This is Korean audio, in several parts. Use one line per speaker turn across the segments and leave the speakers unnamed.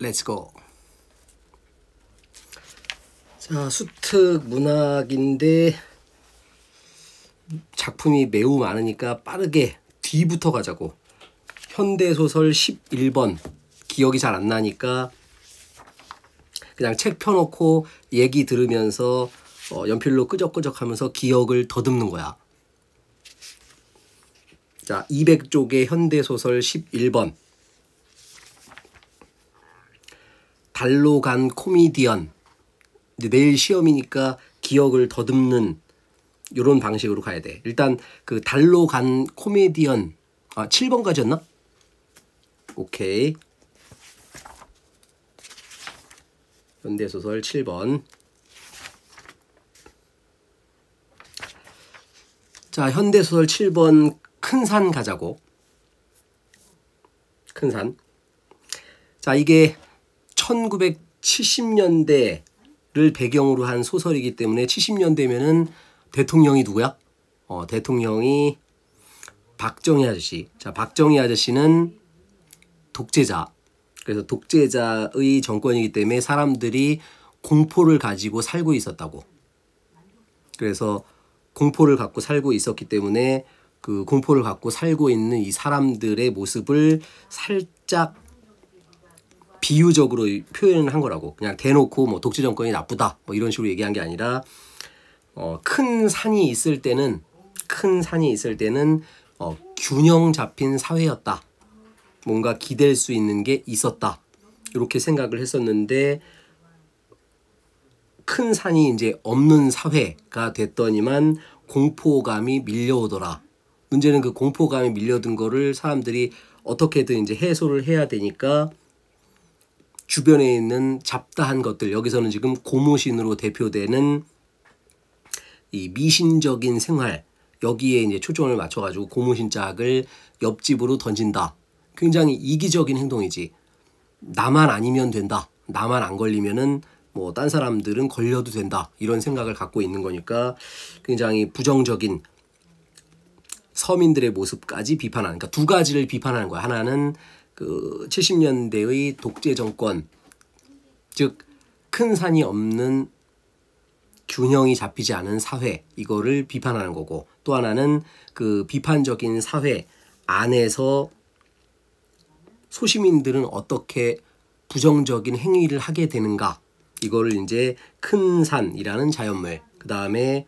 렛츠고. 자, 수특 문학인데 작품이 매우 많으니까 빠르게 뒤부터 가자고. 현대소설 11번. 기억이 잘 안 나니까 그냥 책 펴놓고 얘기 들으면서 연필로 끄적끄적 하면서 기억을 더듬는 거야. 자, 200쪽의 현대소설 11번. 달로 간 코미디언. 이제 내일 시험이니까 기억을 더듬는 이런 방식으로 가야 돼. 일단 그 달로 간 코미디언 7번까지였나? 오케이. 현대소설 7번. 자, 현대소설 7번 큰 산 가자고. 큰 산. 자, 이게 1970년대를 배경으로 한 소설이기 때문에 70년대면은 대통령이 누구야? 대통령이 박정희 아저씨. 자, 박정희 아저씨는 독재자. 그래서 독재자의 정권이기 때문에 사람들이 공포를 가지고 살고 있었다고. 그래서 공포를 갖고 살고 있었기 때문에 그 공포를 갖고 살고 있는 이 사람들의 모습을 살짝 비유적으로 표현을 한 거라고. 그냥 대놓고 뭐 독재 정권이 나쁘다 뭐 이런 식으로 얘기한 게 아니라 큰 산이 있을 때는 균형 잡힌 사회였다. 뭔가 기댈 수 있는 게 있었다. 이렇게 생각을 했었는데 큰 산이 이제 없는 사회가 됐더니만 공포감이 밀려오더라. 문제는 그 공포감이 밀려든 거를 사람들이 어떻게든 이제 해소를 해야 되니까 주변에 있는 잡다한 것들, 여기서는 지금 고무신으로 대표되는 이 미신적인 생활, 여기에 이제 초점을 맞춰가지고 고무신 짝을 옆집으로 던진다. 굉장히 이기적인 행동이지. 나만 아니면 된다. 나만 안 걸리면은 뭐 딴 사람들은 걸려도 된다. 이런 생각을 갖고 있는 거니까 굉장히 부정적인 서민들의 모습까지 비판하는, 그러니까 두 가지를 비판하는 거야. 하나는 그 70년대의 독재 정권, 즉 큰 산이 없는 균형이 잡히지 않은 사회, 이거를 비판하는 거고, 또 하나는 그 비판적인 사회 안에서 소시민들은 어떻게 부정적인 행위를 하게 되는가, 이거를 이제 큰 산이라는 자연물, 그 다음에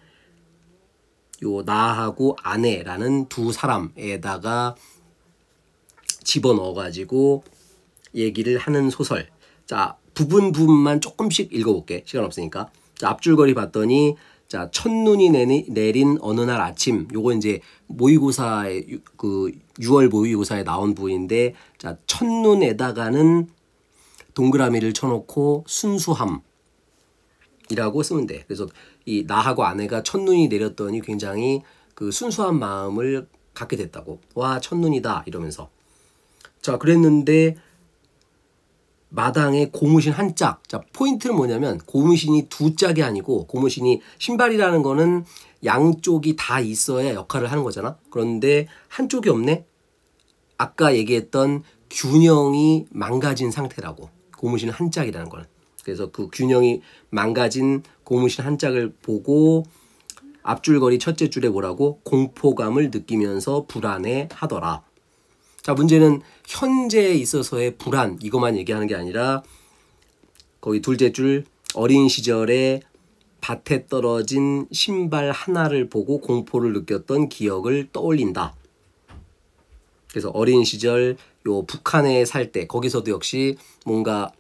요 나하고 아내라는 두 사람에다가 집어넣어가지고 얘기를 하는 소설. 자, 부분만 조금씩 읽어볼게. 시간 없으니까. 자, 앞줄거리 봤더니, 자, 첫눈이 내린 어느 날 아침. 요거 이제 모의고사에, 그 6월 모의고사에 나온 부분인데, 자, 첫눈에다가는 동그라미를 쳐놓고 순수함이라고 쓰면 돼. 그래서 이 나하고 아내가 첫눈이 내렸더니 굉장히 그 순수한 마음을 갖게 됐다고. 와, 첫눈이다. 이러면서. 자, 그랬는데 마당에 고무신 한 짝. 자, 포인트는 뭐냐면 고무신이 두 짝이 아니고, 고무신이, 신발이라는 거는 양쪽이 다 있어야 역할을 하는 거잖아. 그런데 한쪽이 없네. 아까 얘기했던 균형이 망가진 상태라고. 고무신 한 짝이라는 거는. 그래서 그 균형이 망가진 고무신 한 짝을 보고 앞줄거리 첫째 줄에 뭐라고? 공포감을 느끼면서 불안해 하더라. 자, 문제는 현재에 있어서의 불안, 이것만 얘기하는 게 아니라 거기 둘째 줄, 어린 시절에 밭에 떨어진 신발 하나를 보고 공포를 느꼈던 기억을 떠올린다. 그래서 어린 시절 요 북한에 살 때, 거기서도 역시 뭔가,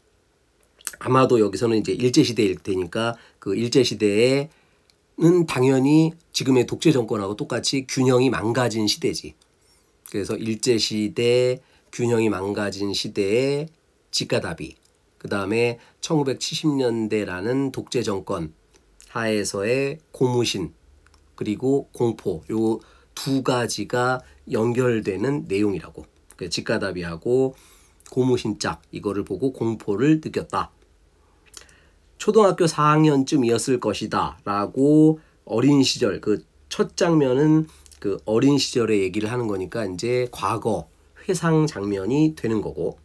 아마도 여기서는 이제 일제시대일 테니까 그 일제시대에는 당연히 지금의 독재 정권하고 똑같이 균형이 망가진 시대지. 그래서 일제시대 균형이 망가진 시대의 직가다비, 그 다음에 1970년대라는 독재 정권 하에서의 고무신, 그리고 공포, 요 두 가지가 연결되는 내용이라고. 직가다비하고 고무신짝, 이거를 보고 공포를 느꼈다. 초등학교 4학년쯤이었을 것이다 라고 어린 시절, 그 첫 장면은 그 어린 시절의 얘기를 하는 거니까 이제 과거 회상 장면이 되는 거고.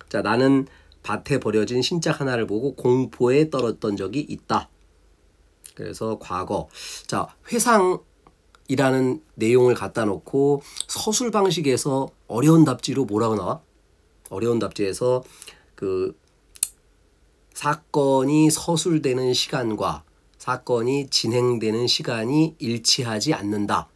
자, 나는 밭에 버려진 신짝 하나를 보고 공포에 떨었던 적이 있다. 그래서 과거. 자, 회상이라는 내용을 갖다 놓고 서술 방식에서 어려운 답지로 뭐라고 나와? 어려운 답지에서 그 사건이 서술되는 시간과 사건이 진행되는 시간이 일치하지 않는다.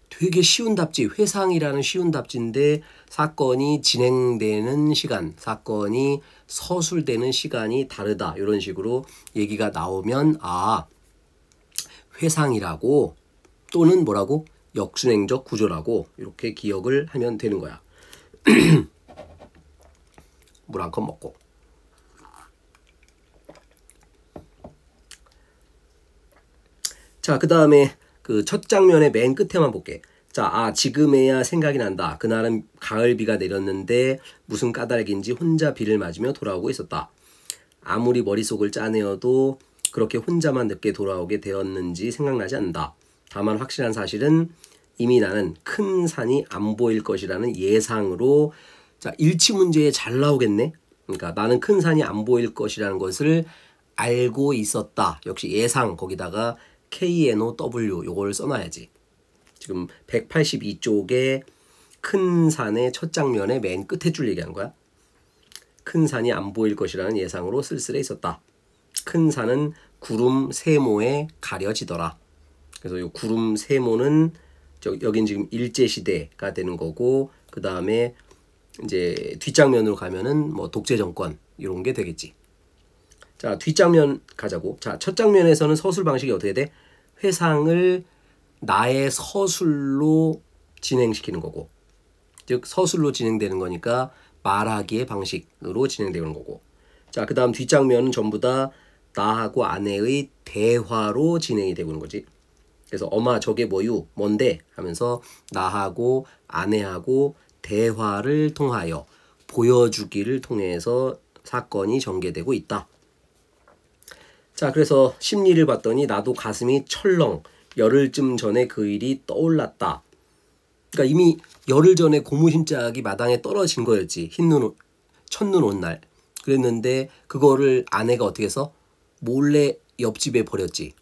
되게 쉬운 답지, 회상이라는 쉬운 답지인데 사건이 진행되는 시간, 사건이 서술되는 시간이 다르다. 이런 식으로 얘기가 나오면 회상이라고 또는 뭐라고? 역순행적 구조라고 이렇게 기억을 하면 되는 거야. 물 한 컵 먹고. 자, 그 다음에 그 첫 장면의 맨 끝에만 볼게. 자, 지금에야 생각이 난다. 그날은 가을비가 내렸는데 무슨 까닭인지 혼자 비를 맞으며 돌아오고 있었다. 아무리 머릿속을 짜내어도 그렇게 혼자만 늦게 돌아오게 되었는지 생각나지 않는다. 다만 확실한 사실은 이미 나는 큰 산이 안 보일 것이라는 예상으로, 자, 일치 문제에 잘 나오겠네. 그러니까 나는 큰 산이 안 보일 것이라는 것을 알고 있었다. 역시 예상, 거기다가 KNOW 요걸 써놔야지. 지금 182쪽에 큰 산의 첫 장면의 맨 끝에 줄 얘기하는 거야. 큰 산이 안 보일 것이라는 예상으로 쓸쓸해 있었다. 큰 산은 구름 세모에 가려지더라. 그래서 이 구름 세모는 여긴 지금 일제시대가 되는 거고, 그 다음에 이제 뒷장면으로 가면은 뭐 독재정권 이런 게 되겠지. 자, 뒷장면 가자고. 자, 첫 장면에서는 서술 방식이 어떻게 돼? 회상을 나의 서술로 진행시키는 거고, 즉 서술로 진행되는 거니까 말하기의 방식으로 진행되는 거고. 자, 그 다음 뒷장면은 전부 다 나하고 아내의 대화로 진행이 되고 있는 거지. 그래서 엄마 저게 뭐유? 뭔데? 하면서 나하고 아내하고 대화를 통하여 보여주기를 통해서 사건이 전개되고 있다. 자, 그래서 심리를 봤더니 나도 가슴이 철렁, 열흘쯤 전에 그 일이 떠올랐다. 그러니까 이미 열흘 전에 고무신짝이 마당에 떨어진 거였지. 첫눈 온 날. 그랬는데 그거를 아내가 어떻게 해서 몰래 옆집에 버렸지.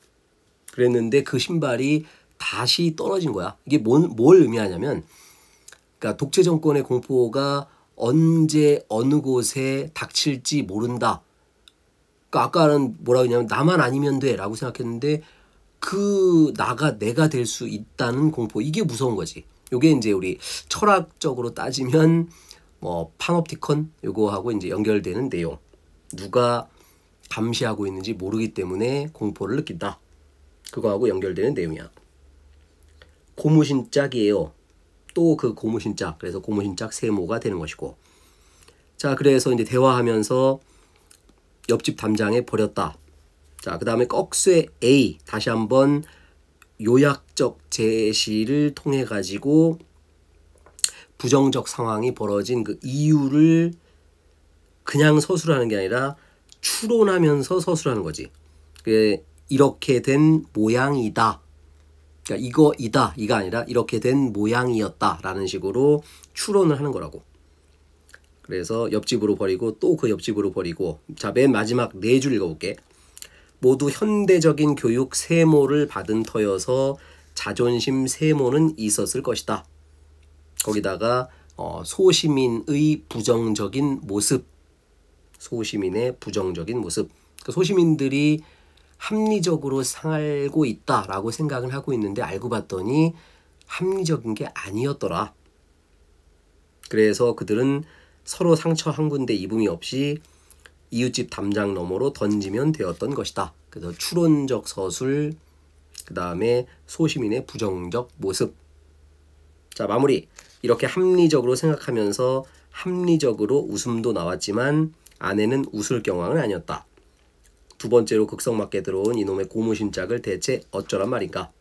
그랬는데 그 신발이 다시 떨어진 거야. 이게 뭘 의미하냐면, 그러니까 독재 정권의 공포가 언제 어느 곳에 닥칠지 모른다. 그러니까 아까는 뭐라고 했냐면 나만 아니면 돼라고 생각했는데 그 나가 내가 될 수 있다는 공포, 이게 무서운 거지. 요게 이제 우리 철학적으로 따지면 뭐 파놉티콘 요거하고 이제 연결되는 내용. 누가 감시하고 있는지 모르기 때문에 공포를 느낀다. 그거하고 연결되는 내용이야. 고무신짝이에요. 또 그 고무신짝. 그래서 고무신짝 세모가 되는 것이고. 자, 그래서 이제 대화하면서 옆집 담장에 버렸다. 자, 그 다음에 꺽쇠 A. 다시 한번 요약적 제시를 통해 가지고 부정적 상황이 벌어진 그 이유를 그냥 서술하는 게 아니라 추론하면서 서술하는 거지. 이렇게 된 모양이다. 그러니까 이거이다. 이가 아니라 이렇게 된 모양이었다. 라는 식으로 추론을 하는 거라고. 그래서 옆집으로 버리고 또 그 옆집으로 버리고. 자, 맨 마지막 4줄 읽어볼게. 모두 현대적인 교육 세모를 받은 터여서 자존심 세모는 있었을 것이다. 거기다가 소시민의 부정적인 모습. 소시민의 부정적인 모습. 그러니까 소시민들이 합리적으로 살고 있다라고 생각을 하고 있는데 알고 봤더니 합리적인 게 아니었더라. 그래서 그들은 서로 상처 한 군데 입음이 없이 이웃집 담장 너머로 던지면 되었던 것이다. 그래서 추론적 서술, 그 다음에 소시민의 부정적 모습. 자, 마무리. 이렇게 합리적으로 생각하면서 합리적으로 웃음도 나왔지만 아내는 웃을 경황은 아니었다. 두 번째로 극성맞게 들어온 이놈의 고무신짝을 대체 어쩌란 말인가.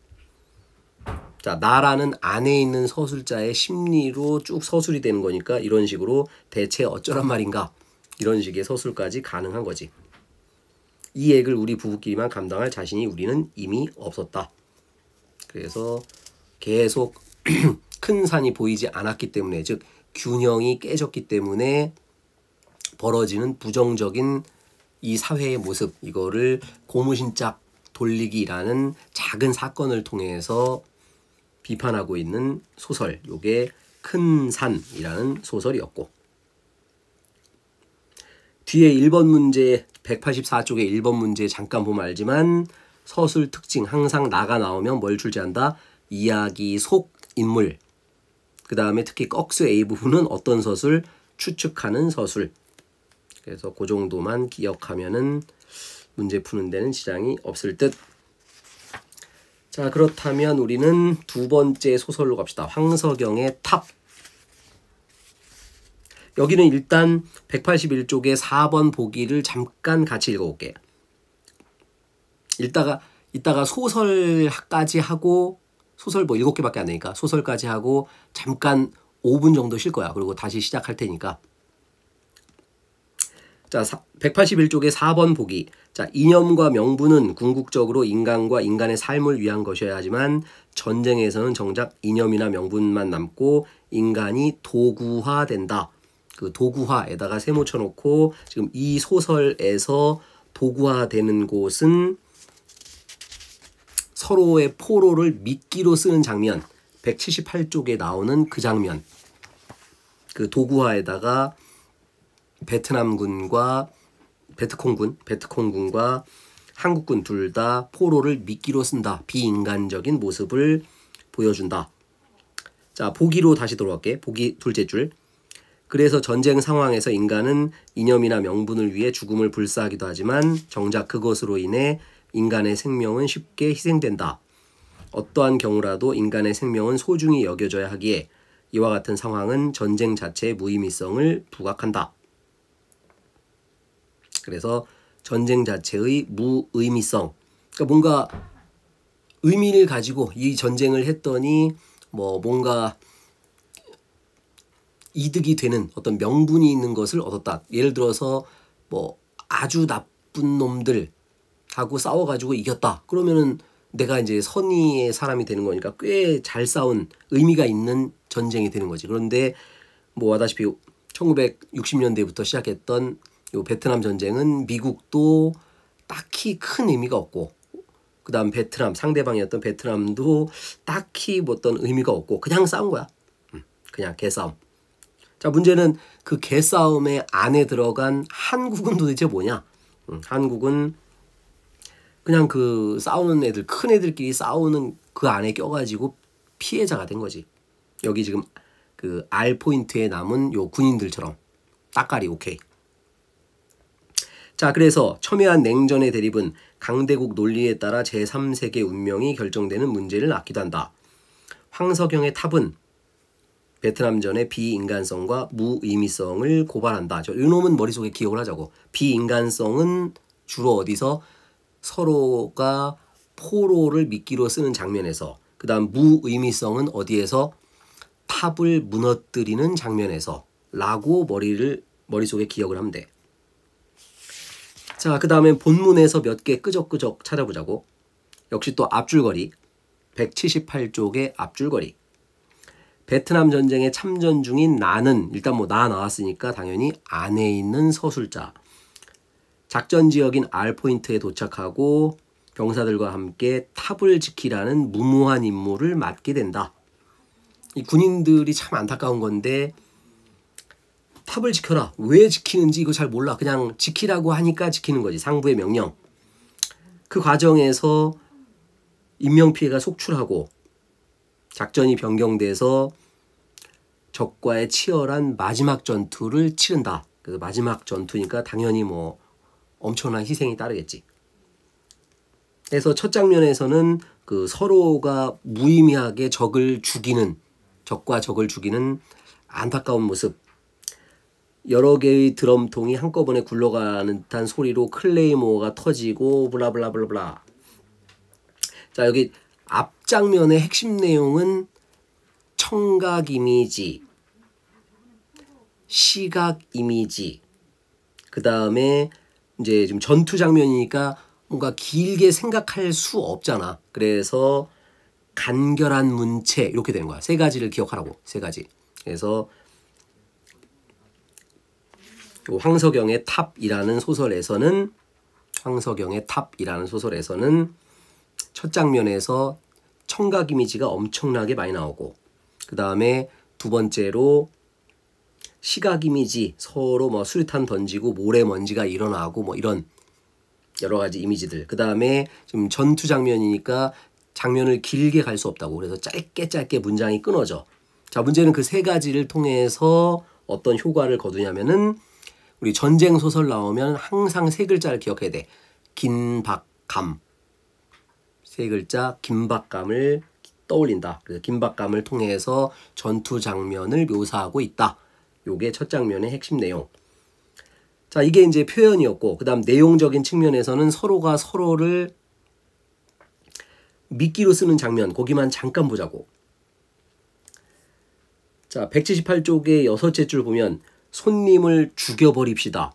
자, 나라는 안에 있는 서술자의 심리로 쭉 서술이 되는 거니까 이런 식으로 대체 어쩌란 말인가. 이런 식의 서술까지 가능한 거지. 이 액을 우리 부부끼리만 감당할 자신이 우리는 이미 없었다. 그래서 계속 큰 산이 보이지 않았기 때문에, 즉 균형이 깨졌기 때문에 벌어지는 부정적인 이 사회의 모습, 이거를 고무신짝 돌리기라는 작은 사건을 통해서 비판하고 있는 소설, 요게 큰 산이라는 소설이었고, 뒤에 1번 문제 184쪽의 1번 문제 잠깐 보면 알지만 서술 특징 항상 나가 나오면 뭘 출제한다? 이야기 속 인물. 그 다음에 특히 꺽스 A 부분은 어떤 서술? 추측하는 서술. 그래서 그 정도만 기억하면은 문제 푸는 데는 지장이 없을 듯. 자, 그렇다면 우리는 두 번째 소설로 갑시다. 황석영의 탑. 여기는 일단 181쪽의 4번 보기를 잠깐 같이 읽어볼게요. 이따가 소설까지 하고, 소설 뭐 7개밖에 안 되니까 소설까지 하고 잠깐 5분 정도 쉴 거야. 그리고 다시 시작할 테니까. 자, 181쪽의 4번 보기. 자, 이념과 명분은 궁극적으로 인간과 인간의 삶을 위한 것이어야 하지만 전쟁에서는 정작 이념이나 명분만 남고 인간이 도구화된다. 그 도구화에다가 세모 쳐놓고 지금 이 소설에서 도구화되는 곳은 서로의 포로를 미끼로 쓰는 장면, 178쪽에 나오는 그 장면. 그 도구화에다가 베트콩군과 한국군 둘 다 포로를 미끼로 쓴다. 비인간적인 모습을 보여준다. 자, 보기로 다시 돌아갈게. 보기 둘째 줄. 그래서 전쟁 상황에서 인간은 이념이나 명분을 위해 죽음을 불사하기도 하지만 정작 그것으로 인해 인간의 생명은 쉽게 희생된다. 어떠한 경우라도 인간의 생명은 소중히 여겨져야 하기에 이와 같은 상황은 전쟁 자체의 무의미성을 부각한다. 그래서 전쟁 자체의 무의미성, 그러니까 뭔가 의미를 가지고 이 전쟁을 했더니 뭐 뭔가 이득이 되는 어떤 명분이 있는 것을 얻었다. 예를 들어서 뭐 아주 나쁜 놈들하고 싸워가지고 이겼다. 그러면은 내가 이제 선의의 사람이 되는 거니까 꽤 잘 싸운 의미가 있는 전쟁이 되는 거지. 그런데 뭐 아다시피 1960년대부터 시작했던 요 베트남 전쟁은 미국도 딱히 큰 의미가 없고, 그 다음 베트남, 상대방이었던 베트남도 딱히 뭐 어떤 의미가 없고 그냥 싸운 거야. 그냥 개싸움. 자, 문제는 그 개싸움의 안에 들어간 한국은 도대체 뭐냐? 한국은 그냥 그 싸우는 애들, 큰 애들끼리 싸우는 그 안에 껴가지고 피해자가 된 거지. 여기 지금 그 R 포인트에 남은 요 군인들처럼 따까리 오케이. 자, 그래서 첨예한 냉전의 대립은 강대국 논리에 따라 제3세계 운명이 결정되는 문제를 낳기도 한다. 황석영의 탑은 베트남전의 비인간성과 무의미성을 고발한다. 이 놈은 머릿속에 기억을 하자고. 비인간성은 주로 어디서? 서로가 포로를 미끼로 쓰는 장면에서. 그 다음 무의미성은 어디에서? 탑을 무너뜨리는 장면에서 라고 머릿속에 기억을 하면 돼. 자, 그 다음에 본문에서 몇 개 끄적끄적 찾아보자고. 역시 또 앞줄거리. 178쪽의 앞줄거리. 베트남 전쟁에 참전 중인 나는, 일단 뭐 나 나왔으니까 당연히 안에 있는 서술자. 작전 지역인 R포인트에 도착하고 병사들과 함께 탑을 지키라는 무모한 임무를 맡게 된다. 이 군인들이 참 안타까운 건데, 탑을 지켜라. 왜 지키는지 이거 잘 몰라. 그냥 지키라고 하니까 지키는 거지. 상부의 명령. 그 과정에서 인명피해가 속출하고 작전이 변경돼서 적과의 치열한 마지막 전투를 치른다. 그 마지막 전투니까 당연히 뭐 엄청난 희생이 따르겠지. 그래서 첫 장면에서는 그 서로가 무의미하게 적과 적을 죽이는 안타까운 모습. 여러 개의 드럼통이 한꺼번에 굴러가는 듯한 소리로 클레이모어가 터지고 블라블라블라. 자, 여기 앞장면의 핵심 내용은 청각 이미지, 시각 이미지, 그 다음에 이제 지금 전투 장면이니까 뭔가 길게 생각할 수 없잖아. 그래서 간결한 문체 이렇게 되는 거야. 세 가지를 기억하라고. 세 가지. 그래서 황석영의 탑이라는 소설에서는 첫 장면에서 청각 이미지가 엄청나게 많이 나오고, 그 다음에 두 번째로 시각 이미지, 서로 뭐 수류탄 던지고 모래먼지가 일어나고 뭐 이런 여러 가지 이미지들. 그 다음에 지금 전투 장면이니까 장면을 길게 갈 수 없다고. 그래서 짧게 문장이 끊어져. 자, 문제는 그 세 가지를 통해서 어떤 효과를 거두냐면은, 우리 전쟁 소설 나오면 항상 세 글자를 기억해야 돼. 긴박감. 세 글자 긴박감을 떠올린다. 그래서 긴박감을 통해서 전투 장면을 묘사하고 있다. 요게 첫 장면의 핵심 내용. 자, 이게 이제 표현이었고, 그 다음 내용적인 측면에서는 서로가 서로를 미끼로 쓰는 장면, 거기만 잠깐 보자고. 자, 178쪽의 6째 줄 보면 손님을 죽여버립시다.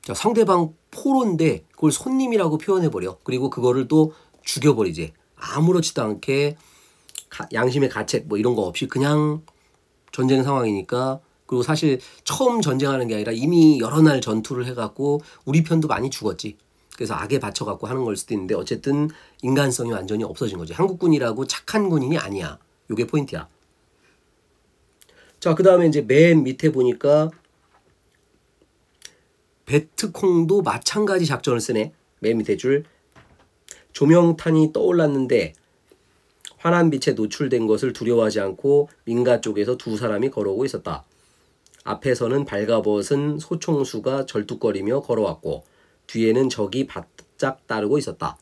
자, 상대방 포로인데 그걸 손님이라고 표현해버려. 그리고 그거를 또 죽여버리지. 아무렇지도 않게 양심의 가책 뭐 이런 거 없이 그냥 전쟁 상황이니까. 그리고 사실 처음 전쟁하는 게 아니라 이미 여러 날 전투를 해갖고 우리 편도 많이 죽었지. 그래서 악에 받쳐갖고 하는 걸 수도 있는데, 어쨌든 인간성이 완전히 없어진 거지. 한국군이라고 착한 군인이 아니야. 요게 포인트야. 자, 그 다음에 이제 맨 밑에 보니까 베트콩도 마찬가지 작전을 쓰네. 맨 밑에 줄. 조명탄이 떠올랐는데 환한 빛에 노출된 것을 두려워하지 않고 민가 쪽에서 두 사람이 걸어오고 있었다. 앞에서는 발가벗은 소총수가 절뚝거리며 걸어왔고 뒤에는 적이 바짝 따르고 있었다.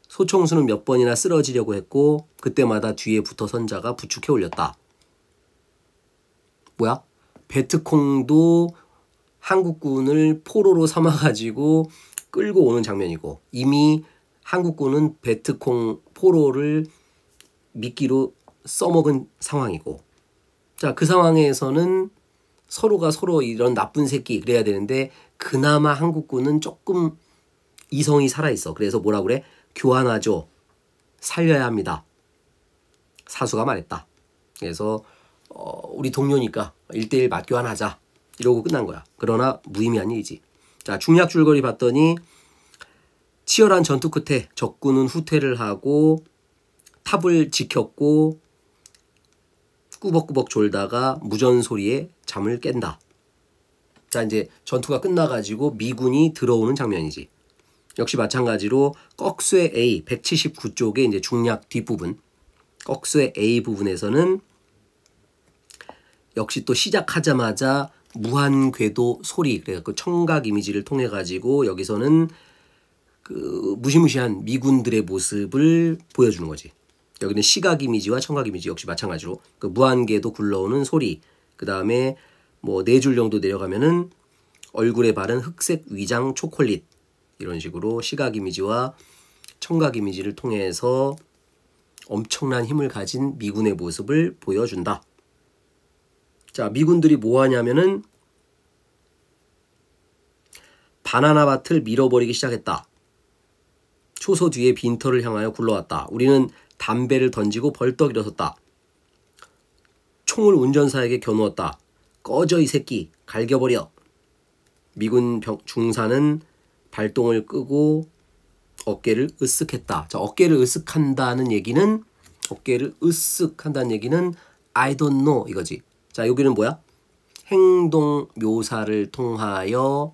소총수는 몇 번이나 쓰러지려고 했고 그때마다 뒤에 붙어선 자가 부축해 올렸다. 뭐야? 베트콩도 한국군을 포로로 삼아가지고 끌고 오는 장면이고, 이미 한국군은 베트콩 포로를 미끼로 써먹은 상황이고, 자, 그 상황에서는 서로가 서로 이런 나쁜 새끼 그래야 되는데 그나마 한국군은 조금 이성이 살아있어. 그래서 뭐라 그래? 교환하죠. 살려야 합니다. 사수가 말했다. 그래서 우리 동료니까 1대1 맞교환하자. 이러고 끝난 거야. 그러나 무의미한 일이지. 자, 중략 줄거리 봤더니 치열한 전투 끝에 적군은 후퇴를 하고 탑을 지켰고 꾸벅꾸벅 졸다가 무전 소리에 잠을 깬다. 자, 이제 전투가 끝나가지고 미군이 들어오는 장면이지. 역시 마찬가지로 꺽쇠 A 179쪽의 이제 중략 뒷부분, 꺽쇠 A 부분에서는 역시 또 시작하자마자 무한 궤도 소리, 그래서 그 청각 이미지를 통해 가지고 여기서는 그 무시무시한 미군들의 모습을 보여주는 거지. 여기는 시각 이미지와 청각 이미지 역시 마찬가지로 그 무한궤도 굴러오는 소리, 그 다음에 뭐 4줄 정도 내려가면은 얼굴에 바른 흑색 위장 초콜릿, 이런 식으로 시각 이미지와 청각 이미지를 통해서 엄청난 힘을 가진 미군의 모습을 보여준다. 자, 미군들이 뭐 하냐면은 바나나 밭을 밀어버리기 시작했다. 초소 뒤에 빈터를 향하여 굴러왔다. 우리는 담배를 던지고 벌떡 일어섰다. 총을 운전사에게 겨누었다. 꺼져 이 새끼, 갈겨버려. 미군 중사는 발동을 끄고 어깨를 으쓱했다. 자, 어깨를 으쓱한다는 얘기는 I don't know 이거지. 자, 여기는 뭐야? 행동 묘사를 통하여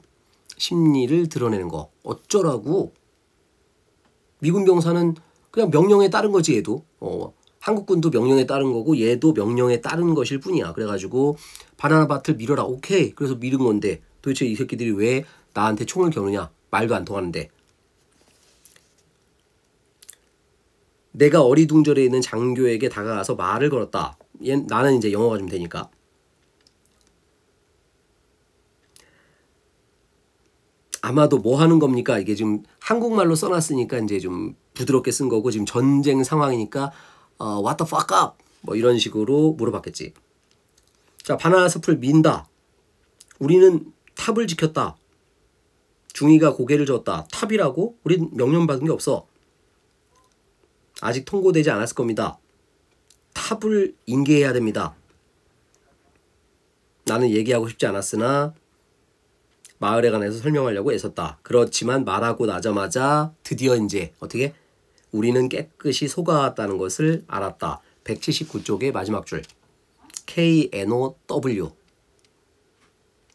심리를 드러내는 거. 어쩌라고? 미군 병사는 그냥 명령에 따른 거지, 얘도. 한국군도 명령에 따른 거고 얘도 명령에 따른 것일 뿐이야. 그래가지고 바나나 밭을 밀어라. 오케이. 그래서 밀은 건데 도대체 이 새끼들이 왜 나한테 총을 겨누냐? 말도 안 통하는데. 내가 어리둥절해 있는 장교에게 다가가서 말을 걸었다. 나는 이제 영어가 좀 되니까. 아마도 뭐 하는 겁니까? 이게 지금 한국말로 써놨으니까 이제 좀 부드럽게 쓴 거고, 지금 전쟁 상황이니까 what the fuck up? 뭐 이런 식으로 물어봤겠지. 자, 바나나 숲을 민다. 우리는 탑을 지켰다. 중위가 고개를 저었다. 탑이라고? 우린 명령받은 게 없어. 아직 통고되지 않았을 겁니다. 탑을 인계해야 됩니다. 나는 얘기하고 싶지 않았으나 마을에 관해서 설명하려고 애썼다. 그렇지만 말하고 나자마자 드디어 이제 어떻게 우리는 깨끗이 속아왔다는 것을 알았다. 179쪽의 마지막 줄. KNOW.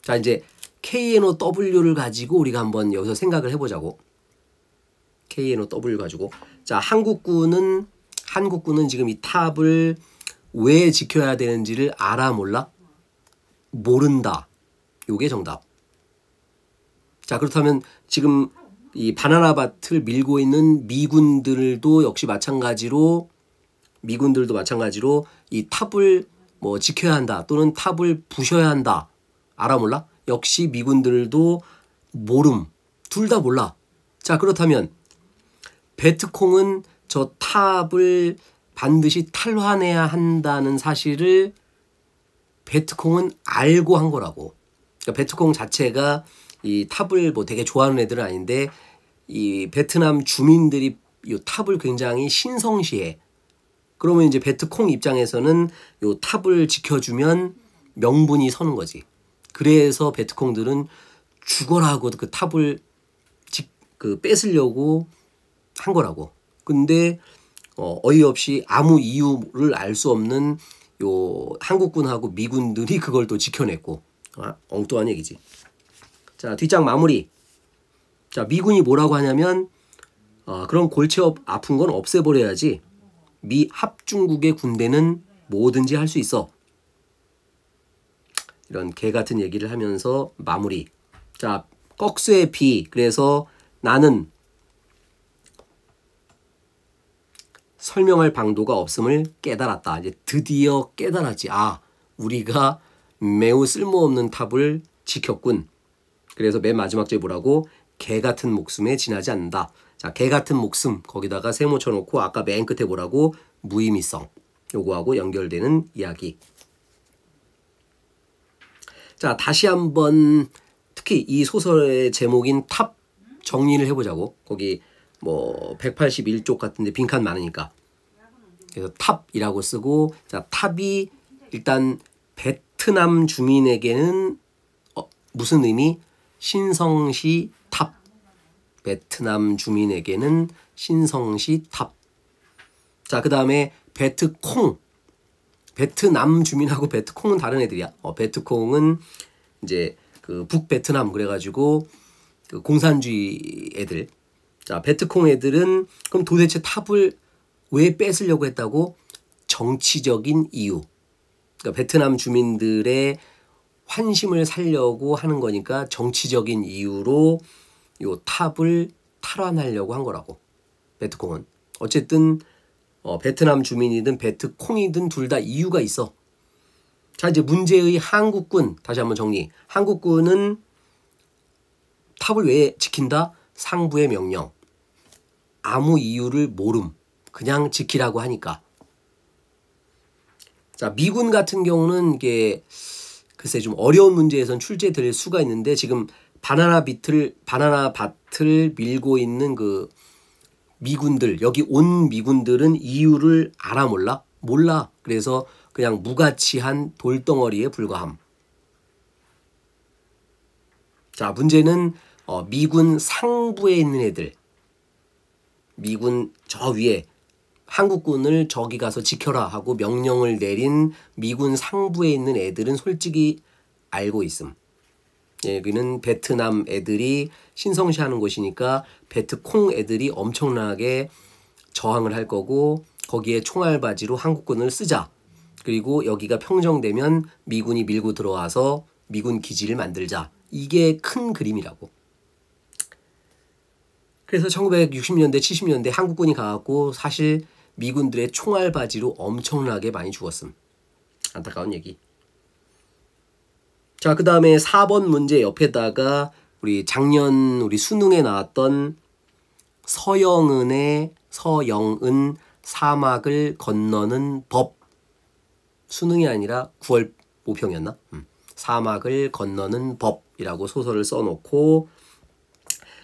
자, 이제 KNOW를 가지고 우리가 한번 여기서 생각을 해보자고. KNOW 가지고. 자, 한국군은 지금 이 탑을 왜 지켜야 되는지를 알아 몰라? 모른다. 요게 정답. 자, 그렇다면 지금 이 바나나 밭을 밀고 있는 미군들도 마찬가지로 이 탑을 뭐 지켜야 한다 또는 탑을 부셔야 한다. 알아 몰라? 역시 미군들도 모름. 둘 다 몰라. 자, 그렇다면 베트콩은 저 탑을 반드시 탈환해야 한다는 사실을 베트콩은 알고 한 거라고. 그러니까 베트콩 자체가 이 탑을 뭐 되게 좋아하는 애들은 아닌데 이 베트남 주민들이 이 탑을 굉장히 신성시해. 그러면 이제 베트콩 입장에서는 이 탑을 지켜주면 명분이 서는 거지. 그래서 베트콩들은 죽어라고 그 탑을 뺏으려고 한 거라고. 근데 어이없이 아무 이유를 알 수 없는 요 한국군하고 미군들이 그걸 또 지켜냈고. 엉뚱한 얘기지. 자, 뒷장 마무리. 자, 미군이 뭐라고 하냐면 그런 골치 아픈 건 없애버려야지. 미 합중국의 군대는 뭐든지 할 수 있어. 이런 개 같은 얘기를 하면서 마무리. 자, 꺽쇠 비. 그래서 나는 설명할 방도가 없음을 깨달았다. 이제 드디어 깨달았지. 아, 우리가 매우 쓸모없는 탑을 지켰군. 그래서 맨 마지막 절에 뭐라고? 개 같은 목숨에 지나지 않는다. 자, 개 같은 목숨 거기다가 세모 쳐놓고 아까 맨 끝에 뭐라고? 무의미성. 요거하고 연결되는 이야기. 자, 다시 한번 특히 이 소설의 제목인 탑 정리를 해보자고. 거기 뭐 181쪽 같은데 빈칸 많으니까. 그래서 탑이라고 쓰고, 자, 탑이 일단 베트남 주민에게는 무슨 의미? 신성시 탑. 베트남 주민에게는 신성시 탑. 자, 그 다음에 베트콩. 베트남 주민하고 베트콩은 다른 애들이야. 베트콩은 이제 그 북베트남 그래가지고 그 공산주의 애들. 자, 베트콩 애들은 그럼 도대체 탑을 왜 뺏으려고 했다고? 정치적인 이유. 그러니까 베트남 주민들의 환심을 살려고 하는 거니까 정치적인 이유로 요 탑을 탈환하려고 한 거라고. 베트콩은. 어쨌든 베트남 주민이든 베트콩이든 둘 다 이유가 있어. 자, 이제 문제의 한국군 다시 한번 정리. 한국군은 탑을 왜 지킨다? 상부의 명령. 아무 이유를 모름. 그냥 지키라고 하니까. 자, 미군 같은 경우는 이게 글쎄 좀 어려운 문제에선 출제될 수가 있는데 지금 바나나 밭을 밀고 있는 그 미군들, 여기 온 미군들은 이유를 알아 몰라? 몰라. 그래서 그냥 무가치한 돌덩어리에 불과함. 자, 문제는 미군 상부에 있는 애들. 미군 저 위에 한국군을 저기 가서 지켜라 하고 명령을 내린 미군 상부에 있는 애들은 솔직히 알고 있음. 여기는 베트남 애들이 신성시하는 곳이니까 베트콩 애들이 엄청나게 저항을 할 거고 거기에 총알바지로 한국군을 쓰자. 그리고 여기가 평정되면 미군이 밀고 들어와서 미군 기지를 만들자. 이게 큰 그림이라고. 그래서 1960년대, 70년대 한국군이 가갖고 사실 미군들의 총알바지로 엄청나게 많이 죽었음. 안타까운 얘기. 자, 그 다음에 4번 문제 옆에다가 작년 우리 수능에 나왔던 서영은 사막을 건너는 법. 수능이 아니라 9월 모평이었나? 사막을 건너는 법이라고 소설을 써놓고,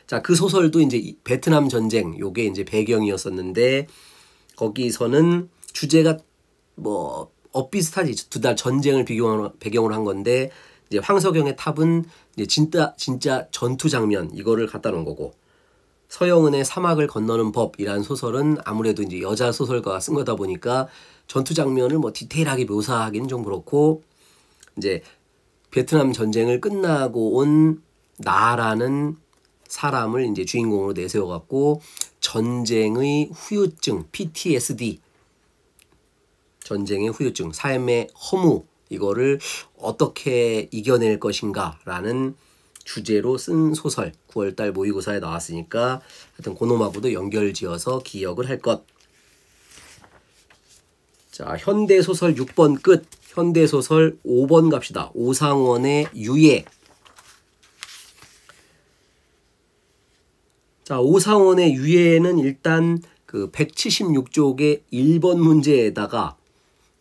자, 그 소설도 이제 베트남 전쟁, 요게 이제 배경이었었는데, 거기서는 주제가 뭐 비슷하지. 두 달 전쟁을 배경으로 한 건데 이제 황석영의 탑은 이제 진짜 전투 장면 이거를 갖다 놓은 거고, 서영은의 사막을 건너는 법이라는 소설은 아무래도 이제 여자 소설가가 쓴 거다 보니까 전투 장면을 뭐 디테일하게 묘사하기는 좀 그렇고, 이제 베트남 전쟁을 끝나고 온 나라는 사람을 이제 주인공으로 내세워 갖고 전쟁의 후유증 PTSD, 전쟁의 후유증, 삶의 허무, 이거를 어떻게 이겨낼 것인가라는 주제로 쓴 소설. 9월달 모의고사에 나왔으니까 하여튼 그놈하고도 연결지어서 기억을 할 것. 자, 현대소설 6번 끝. 현대소설 5번 갑시다. 오상원의 유예. 자, 오상원의 유예는 일단 그 176쪽의 1번 문제에다가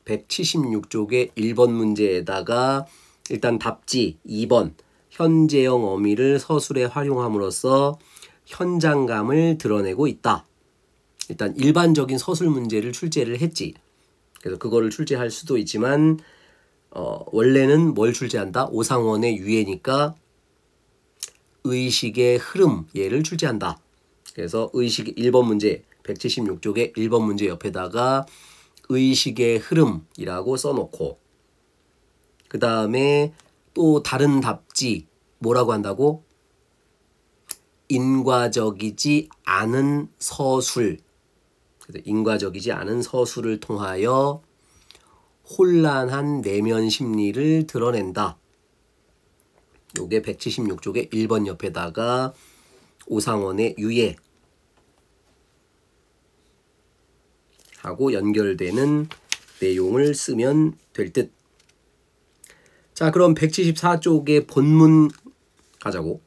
176쪽의 1번 문제에다가 일단 답지 2번 현재형 어미를 서술에 활용함으로써 현장감을 드러내고 있다. 일단 일반적인 서술 문제를 출제를 했지. 그래서 그거를 출제할 수도 있지만 원래는 뭘 출제한다? 오상원의 유예니까 의식의 흐름 얘를 출제한다. 그래서 의식 1번 문제 176쪽의 1번 문제 옆에다가 의식의 흐름이라고 써놓고, 그 다음에 또 다른 답지 뭐라고 한다고? 인과적이지 않은 서술. 인과적이지 않은 서술을 통하여 혼란한 내면 심리를 드러낸다. 요게 176쪽의 1번 옆에다가 오상원의 유예 하고 연결되는 내용을 쓰면 될 듯. 자, 그럼 174쪽의 본문 가자고.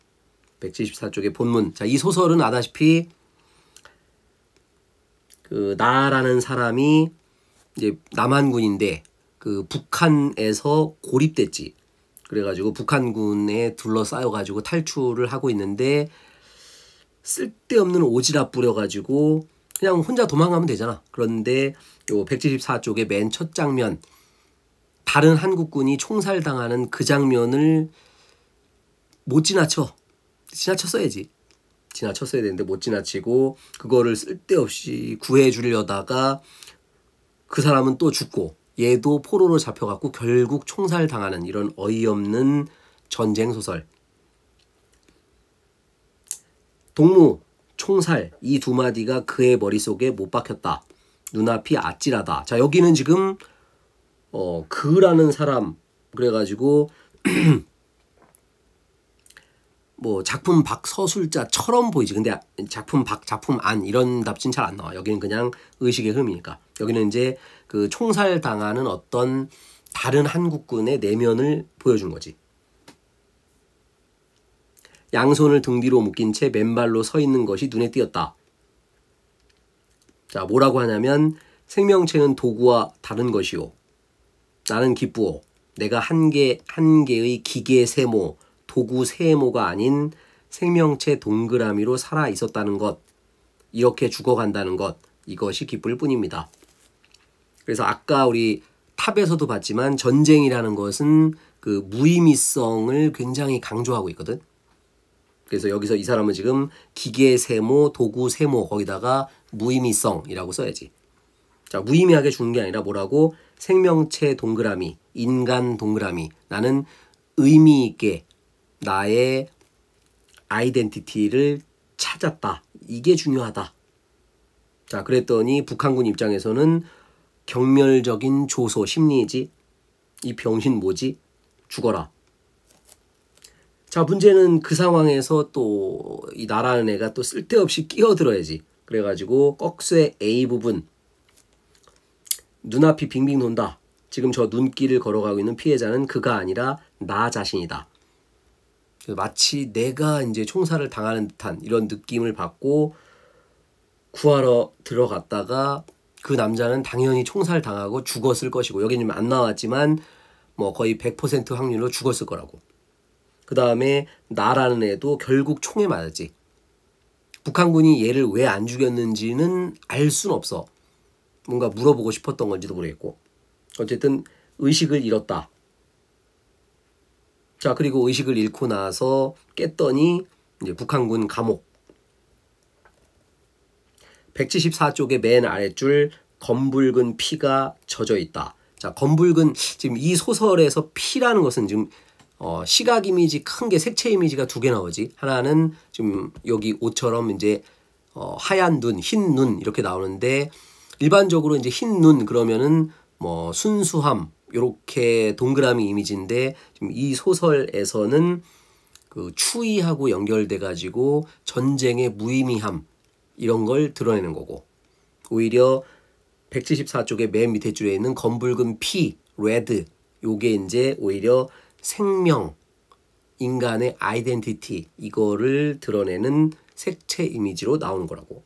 174쪽의 본문. 자, 이 소설은 아다시피 그 나라는 사람이 이제 남한군인데 그 북한에서 고립됐지. 그래가지고 북한군에 둘러싸여가지고 탈출을 하고 있는데 쓸데없는 오지랖 부려가지고 그냥 혼자 도망가면 되잖아. 그런데 요 174쪽의 맨 첫 장면, 다른 한국군이 총살당하는 그 장면을 못 지나쳤어야지. 지나쳤어야 되는데 못 지나치고 그거를 쓸데없이 구해주려다가 그 사람은 또 죽고 얘도 포로로 잡혀갖고 결국 총살당하는 이런 어이없는 전쟁소설. 동무, 총살 이 두 마디가 그의 머릿속에 못 박혔다. 눈앞이 아찔하다. 자, 여기는 지금 그라는 사람 그래가지고 뭐 작품 박 서술자처럼 보이지. 근데 작품 박 작품 안 이런 답진 잘 안 나와. 여기는 그냥 의식의 흐름이니까. 여기는 이제 그 총살 당하는 어떤 다른 한국군의 내면을 보여준 거지. 양손을 등 뒤로 묶인 채 맨발로 서 있는 것이 눈에 띄었다. 자, 뭐라고 하냐면 생명체는 도구와 다른 것이요. 나는 기쁘오. 내가 한 개의 기계 세모, 도구 세모가 아닌 생명체 동그라미로 살아 있었다는 것. 이렇게 죽어간다는 것. 이것이 기쁠 뿐입니다. 그래서 아까 우리 탑에서도 봤지만 전쟁이라는 것은 그 무의미성을 굉장히 강조하고 있거든. 그래서 여기서 이 사람은 지금 기계 세모, 도구 세모 거기다가 무의미성이라고 써야지. 자, 무의미하게 죽는 게 아니라 뭐라고? 생명체 동그라미, 인간 동그라미. 나는 의미 있게 나의 아이덴티티를 찾았다. 이게 중요하다. 자, 그랬더니 북한군 입장에서는 경멸적인 조소, 심리지. 이 병신 뭐지? 죽어라. 자, 문제는 그 상황에서 또 이 나라는 애가 또 쓸데없이 끼어들어야지. 그래가지고 꺽쇠 A 부분. 눈앞이 빙빙 돈다. 지금 저 눈길을 걸어가고 있는 피해자는 그가 아니라 나 자신이다. 마치 내가 이제 총살을 당하는 듯한 이런 느낌을 받고 구하러 들어갔다가 그 남자는 당연히 총살 당하고 죽었을 것이고, 여기는 안 나왔지만 뭐 거의 100% 확률로 죽었을 거라고. 그 다음에 나라는 애도 결국 총에 맞았지. 북한군이 얘를 왜 안 죽였는지는 알 수는 없어. 뭔가 물어보고 싶었던 건지도 모르겠고. 어쨌든 의식을 잃었다. 자, 그리고 의식을 잃고 나서 깼더니 이제 북한군 감옥. 174쪽의 맨 아랫줄 검붉은 피가 젖어 있다. 자, 검붉은, 지금 이 소설에서 피라는 것은 지금 시각 이미지 큰 게 색채 이미지가 두 개 나오지. 하나는 지금 여기 옷처럼 이제 하얀 눈, 흰 눈 이렇게 나오는데, 일반적으로 이제 흰 눈 그러면은 뭐 순수함 요렇게 동그라미 이미지인데, 지금 이 소설에서는 그 추위하고 연결돼 가지고 전쟁의 무의미함 이런 걸 드러내는 거고, 오히려 174쪽의 맨 밑에 줄에 있는 검붉은 피, 레드, 요게 이제 오히려 생명, 인간의 아이덴티티 이거를 드러내는 색채 이미지로 나오는 거라고.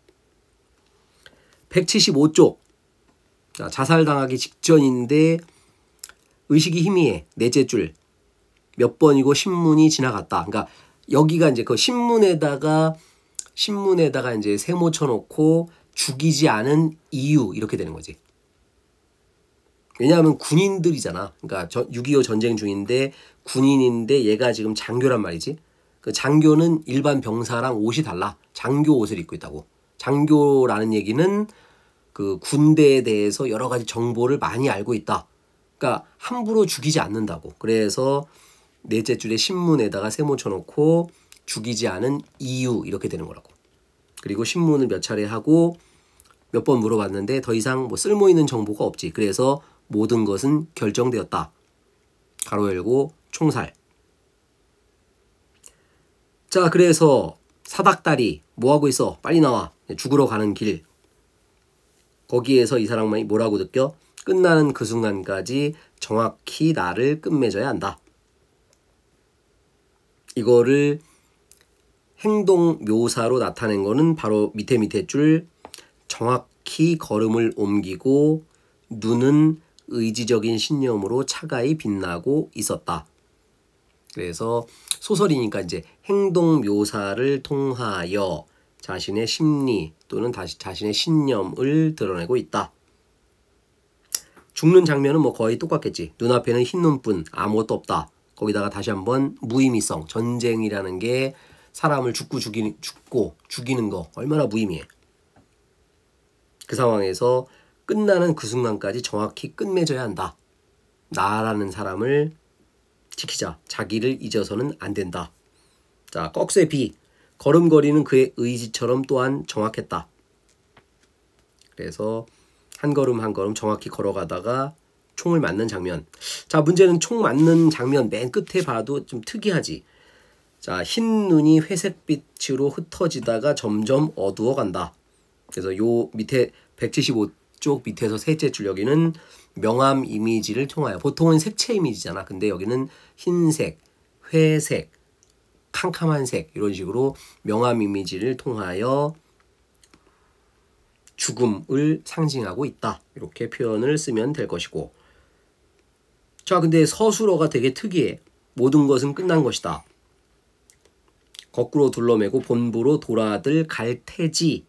175쪽. 자, 자살당하기 직전인데 의식이 희미해. 넷째 줄. 몇 번이고 신문이 지나갔다. 그러니까 여기가 이제 그 신문에다가 이제 세모 쳐놓고 죽이지 않은 이유 이렇게 되는 거지. 왜냐하면 군인들이잖아. 그러니까 6.25 전쟁 중인데 군인인데 얘가 지금 장교란 말이지. 그 장교는 일반 병사랑 옷이 달라. 장교 옷을 입고 있다고. 장교라는 얘기는 그 군대에 대해서 여러 가지 정보를 많이 알고 있다. 그러니까 함부로 죽이지 않는다고. 그래서 넷째 줄에 신문에다가 세모 쳐놓고 죽이지 않은 이유 이렇게 되는 거라고. 그리고 신문을 몇 차례 하고 몇 번 물어봤는데 더 이상 뭐 쓸모 있는 정보가 없지. 그래서 모든 것은 결정되었다. 가로 열고 총살. 자, 그래서 사닥다리 뭐하고 있어? 빨리 나와. 죽으러 가는 길. 거기에서 이 사람이 뭐라고 느껴? 끝나는 그 순간까지 정확히 나를 끝맺어야 한다. 이거를 행동 묘사로 나타낸 거는 바로 밑에 줄 정확히 걸음을 옮기고 눈은 의지적인 신념으로 차가이 빛나고 있었다. 그래서 소설이니까 이제 행동 묘사를 통하여 자신의 심리 또는 자신의 신념을 드러내고 있다. 죽는 장면은 뭐 거의 똑같겠지. 눈앞에는 흰 눈뿐 아무것도 없다. 거기다가 다시 한번 무의미성, 전쟁이라는 게 사람을 죽고 죽이는 거 얼마나 무의미해. 그 상황에서 끝나는 그 순간까지 정확히 끝맺어야 한다. 나라는 사람을 지키자. 자기를 잊어서는 안 된다. 자, 꺽쇠 비. 걸음걸이는 그의 의지처럼 또한 정확했다. 그래서 한 걸음 한 걸음 정확히 걸어가다가 총을 맞는 장면. 자, 문제는 총 맞는 장면 맨 끝에 봐도 좀 특이하지. 자, 흰 눈이 회색빛으로 흩어지다가 점점 어두워간다. 그래서 요 밑에 175쪽 밑에서 셋째 줄 여기는 명암 이미지를 통하여, 보통은 색채 이미지잖아. 근데 여기는 흰색, 회색, 캄캄한 색 이런 식으로 명암 이미지를 통하여 죽음을 상징하고 있다. 이렇게 표현을 쓰면 될 것이고. 자, 근데 서술어가 되게 특이해. 모든 것은 끝난 것이다. 거꾸로 둘러매고 본부로 돌아들 갈 테지.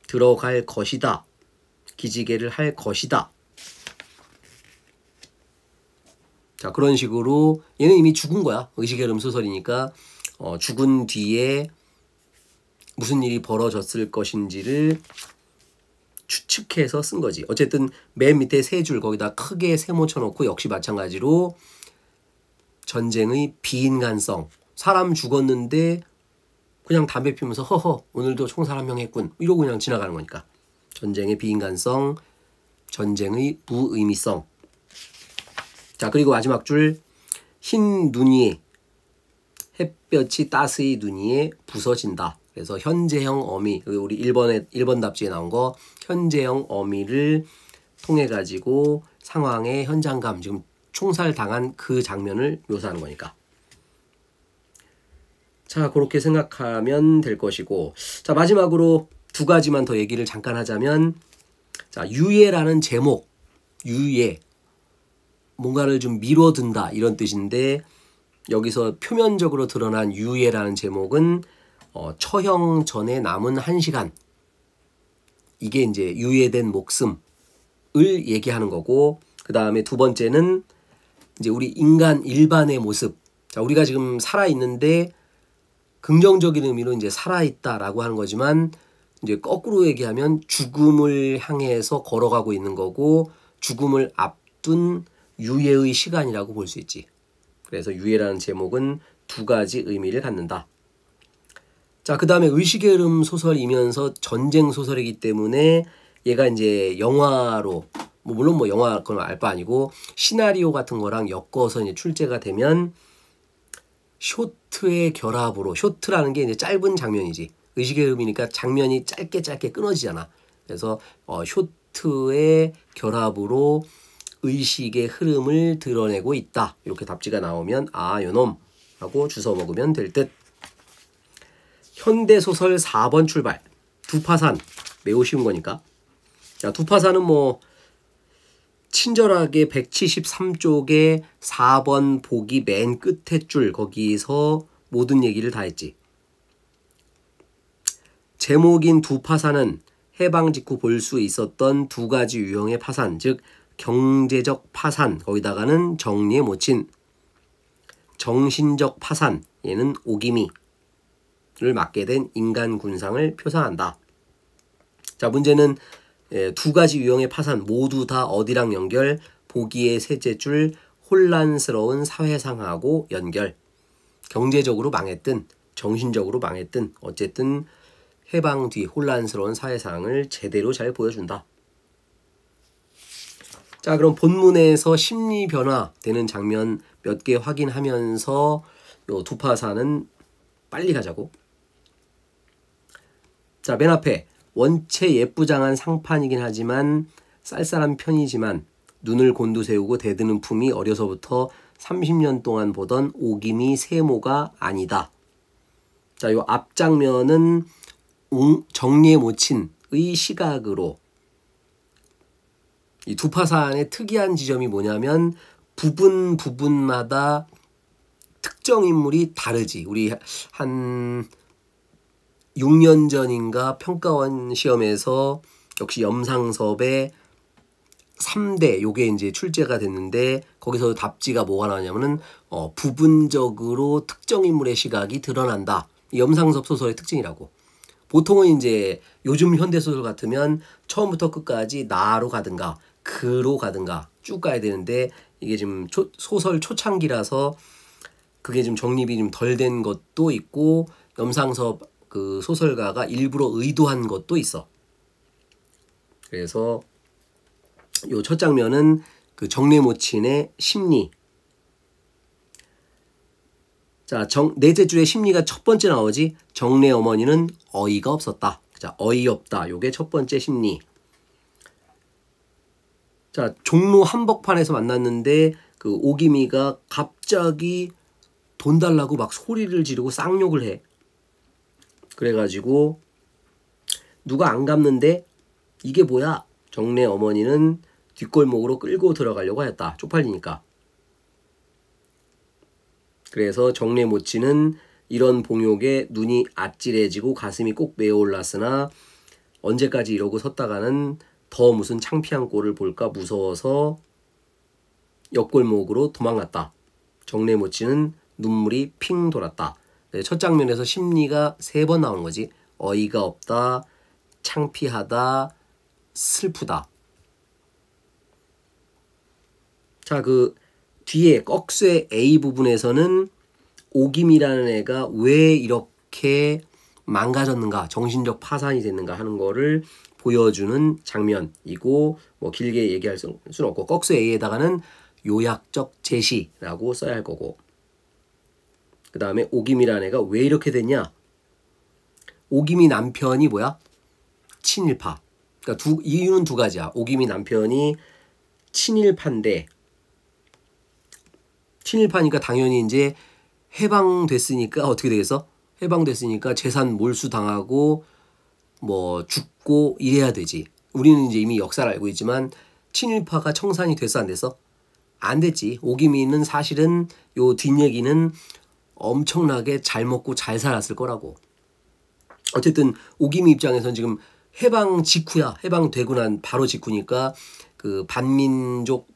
들어갈 것이다. 기지개를 할 것이다. 자, 그런 식으로 얘는 이미 죽은 거야. 의식의 흐름 소설이니까 죽은 뒤에 무슨 일이 벌어졌을 것인지를 추측해서 쓴 거지. 어쨌든 맨 밑에 세 줄 거기다 크게 세모 쳐놓고 역시 마찬가지로 전쟁의 비인간성. 사람 죽었는데 그냥 담배 피우면서 허허 오늘도 총살 한 명 했군 이러고 그냥 지나가는 거니까. 전쟁의 비인간성, 전쟁의 무의미성. 자, 그리고 마지막 줄 흰 눈이 햇볕이 따스히 눈 위에 부서진다. 그래서 현재형 어미, 우리 1번 답지에 나온 거 현재형 어미를 통해 가지고 상황의 현장감, 지금 총살 당한 그 장면을 묘사하는 거니까. 자, 그렇게 생각하면 될 것이고. 자, 마지막으로 두 가지만 더 얘기를 잠깐 하자면, 자, 유예라는 제목, 유예, 뭔가를 좀 미뤄둔다 이런 뜻인데, 여기서 표면적으로 드러난 유예라는 제목은 처형 전에 남은 1시간, 이게 이제 유예된 목숨을 얘기하는 거고, 그 다음에 두 번째는 이제 우리 인간 일반의 모습. 자, 우리가 지금 살아있는데 긍정적인 의미로 이제 살아있다라고 하는 거지만 이제 거꾸로 얘기하면 죽음을 향해서 걸어가고 있는 거고 죽음을 앞둔 유예의 시간이라고 볼 수 있지. 그래서 유예라는 제목은 두 가지 의미를 갖는다. 자, 그 다음에 의식의 흐름 소설이면서 전쟁 소설이기 때문에 얘가 이제 영화로 물론 뭐 영화 그건 알 바 아니고 시나리오 같은 거랑 엮어서 이제 출제가 되면 쇼트의 결합으로 쇼트라는 게 이제 짧은 장면이지. 의식의 흐름이니까 장면이 짧게 끊어지잖아. 그래서 쇼트의 결합으로 의식의 흐름을 드러내고 있다. 이렇게 답지가 나오면 아, 요놈 하고 주워 먹으면 될 듯. 현대소설 4번 출발. 두파산. 매우 쉬운 거니까. 자, 두파산은 뭐 친절하게 173쪽에 4번 보기 맨 끝에 줄 거기서 모든 얘기를 다 했지. 제목인 두파산은 해방 직후 볼 수 있었던 두 가지 유형의 파산, 즉 경제적 파산, 거기다가는 정리에 못 친 정신적 파산, 얘는 오기미를 맞게 된 인간 군상을 표상한다. 자, 문제는 두 가지 유형의 파산 모두 다 어디랑 연결? 보기의 셋째 줄 혼란스러운 사회상하고 연결. 경제적으로 망했든 정신적으로 망했든 어쨌든 해방 뒤 혼란스러운 사회상을 제대로 잘 보여준다. 자, 그럼 본문에서 심리 변화되는 장면 몇 개 확인하면서 요 두파산은 빨리 가자고. 자, 맨 앞에 원체 예쁘장한 상판이긴 하지만 쌀쌀한 편이지만 눈을 곤두세우고 대드는 품이 어려서부터 30년 동안 보던 오기미 세모가 아니다. 자, 요 앞장면은 정리에 못 친의 시각으로 이 두파산의 특이한 지점이 뭐냐면 부분마다 특정 인물이 다르지. 우리 한 6년 전인가 평가원 시험에서 역시 염상섭의 3대 요게 이제 출제가 됐는데 거기서 답지가 뭐가 나왔냐면은 부분적으로 특정 인물의 시각이 드러난다. 염상섭 소설의 특징이라고. 보통은 이제 요즘 현대소설 같으면 처음부터 끝까지 나로 가든가 그로 가든가 쭉 가야 되는데 이게 지금 소설 초창기라서 그게 좀 정립이 좀 덜 된 것도 있고 염상섭 그 소설가가 일부러 의도한 것도 있어. 그래서 요 첫 장면은 그 정례 모친의 심리. 자, 넷째 줄에 심리가 첫 번째 나오지. 정례 어머니는 어이가 없었다. 자, 어이없다. 요게 첫 번째 심리. 자, 종로 한복판에서 만났는데 그 오기미가 갑자기 돈 달라고 막 소리를 지르고 쌍욕을 해. 그래가지고 누가 안 갚는데 이게 뭐야? 정례 어머니는 뒷골목으로 끌고 들어가려고 했다. 쪽팔리니까. 그래서 정례 모치는 이런 봉욕에 눈이 아찔해지고 가슴이 꼭 메어올랐으나 언제까지 이러고 섰다가는 더 무슨 창피한 꼴을 볼까 무서워서 옆골목으로 도망갔다. 정례 모치는 눈물이 핑 돌았다. 첫 장면에서 심리가 3번 나오는 거지. 어이가 없다, 창피하다, 슬프다. 자, 그 뒤에 꺽쇠 A 부분에서는 오김이라는 애가 왜 이렇게 망가졌는가, 정신적 파산이 됐는가 하는 거를 보여주는 장면이고, 뭐 길게 얘기할 수는 없고 꺽쇠 A에다가는 요약적 제시라고 써야 할 거고, 그 다음에 오김이라는 애가 왜 이렇게 됐냐? 오김이 남편이 뭐야? 친일파. 그러니까 이유는 두 가지야. 오김이 남편이 친일파인데, 친일파니까 당연히 이제 해방됐으니까 어떻게 되겠어? 해방됐으니까 재산 몰수당하고 뭐 죽고 이래야 되지. 우리는 이제 이미 역사를 알고 있지만 친일파가 청산이 됐어, 안 됐어? 안 됐지. 오기미는 사실은 요 뒷얘기는 엄청나게 잘 먹고 잘 살았을 거라고. 어쨌든 오기미 입장에서는 지금 해방 직후야. 해방되고 난 바로 직후니까 그 반민족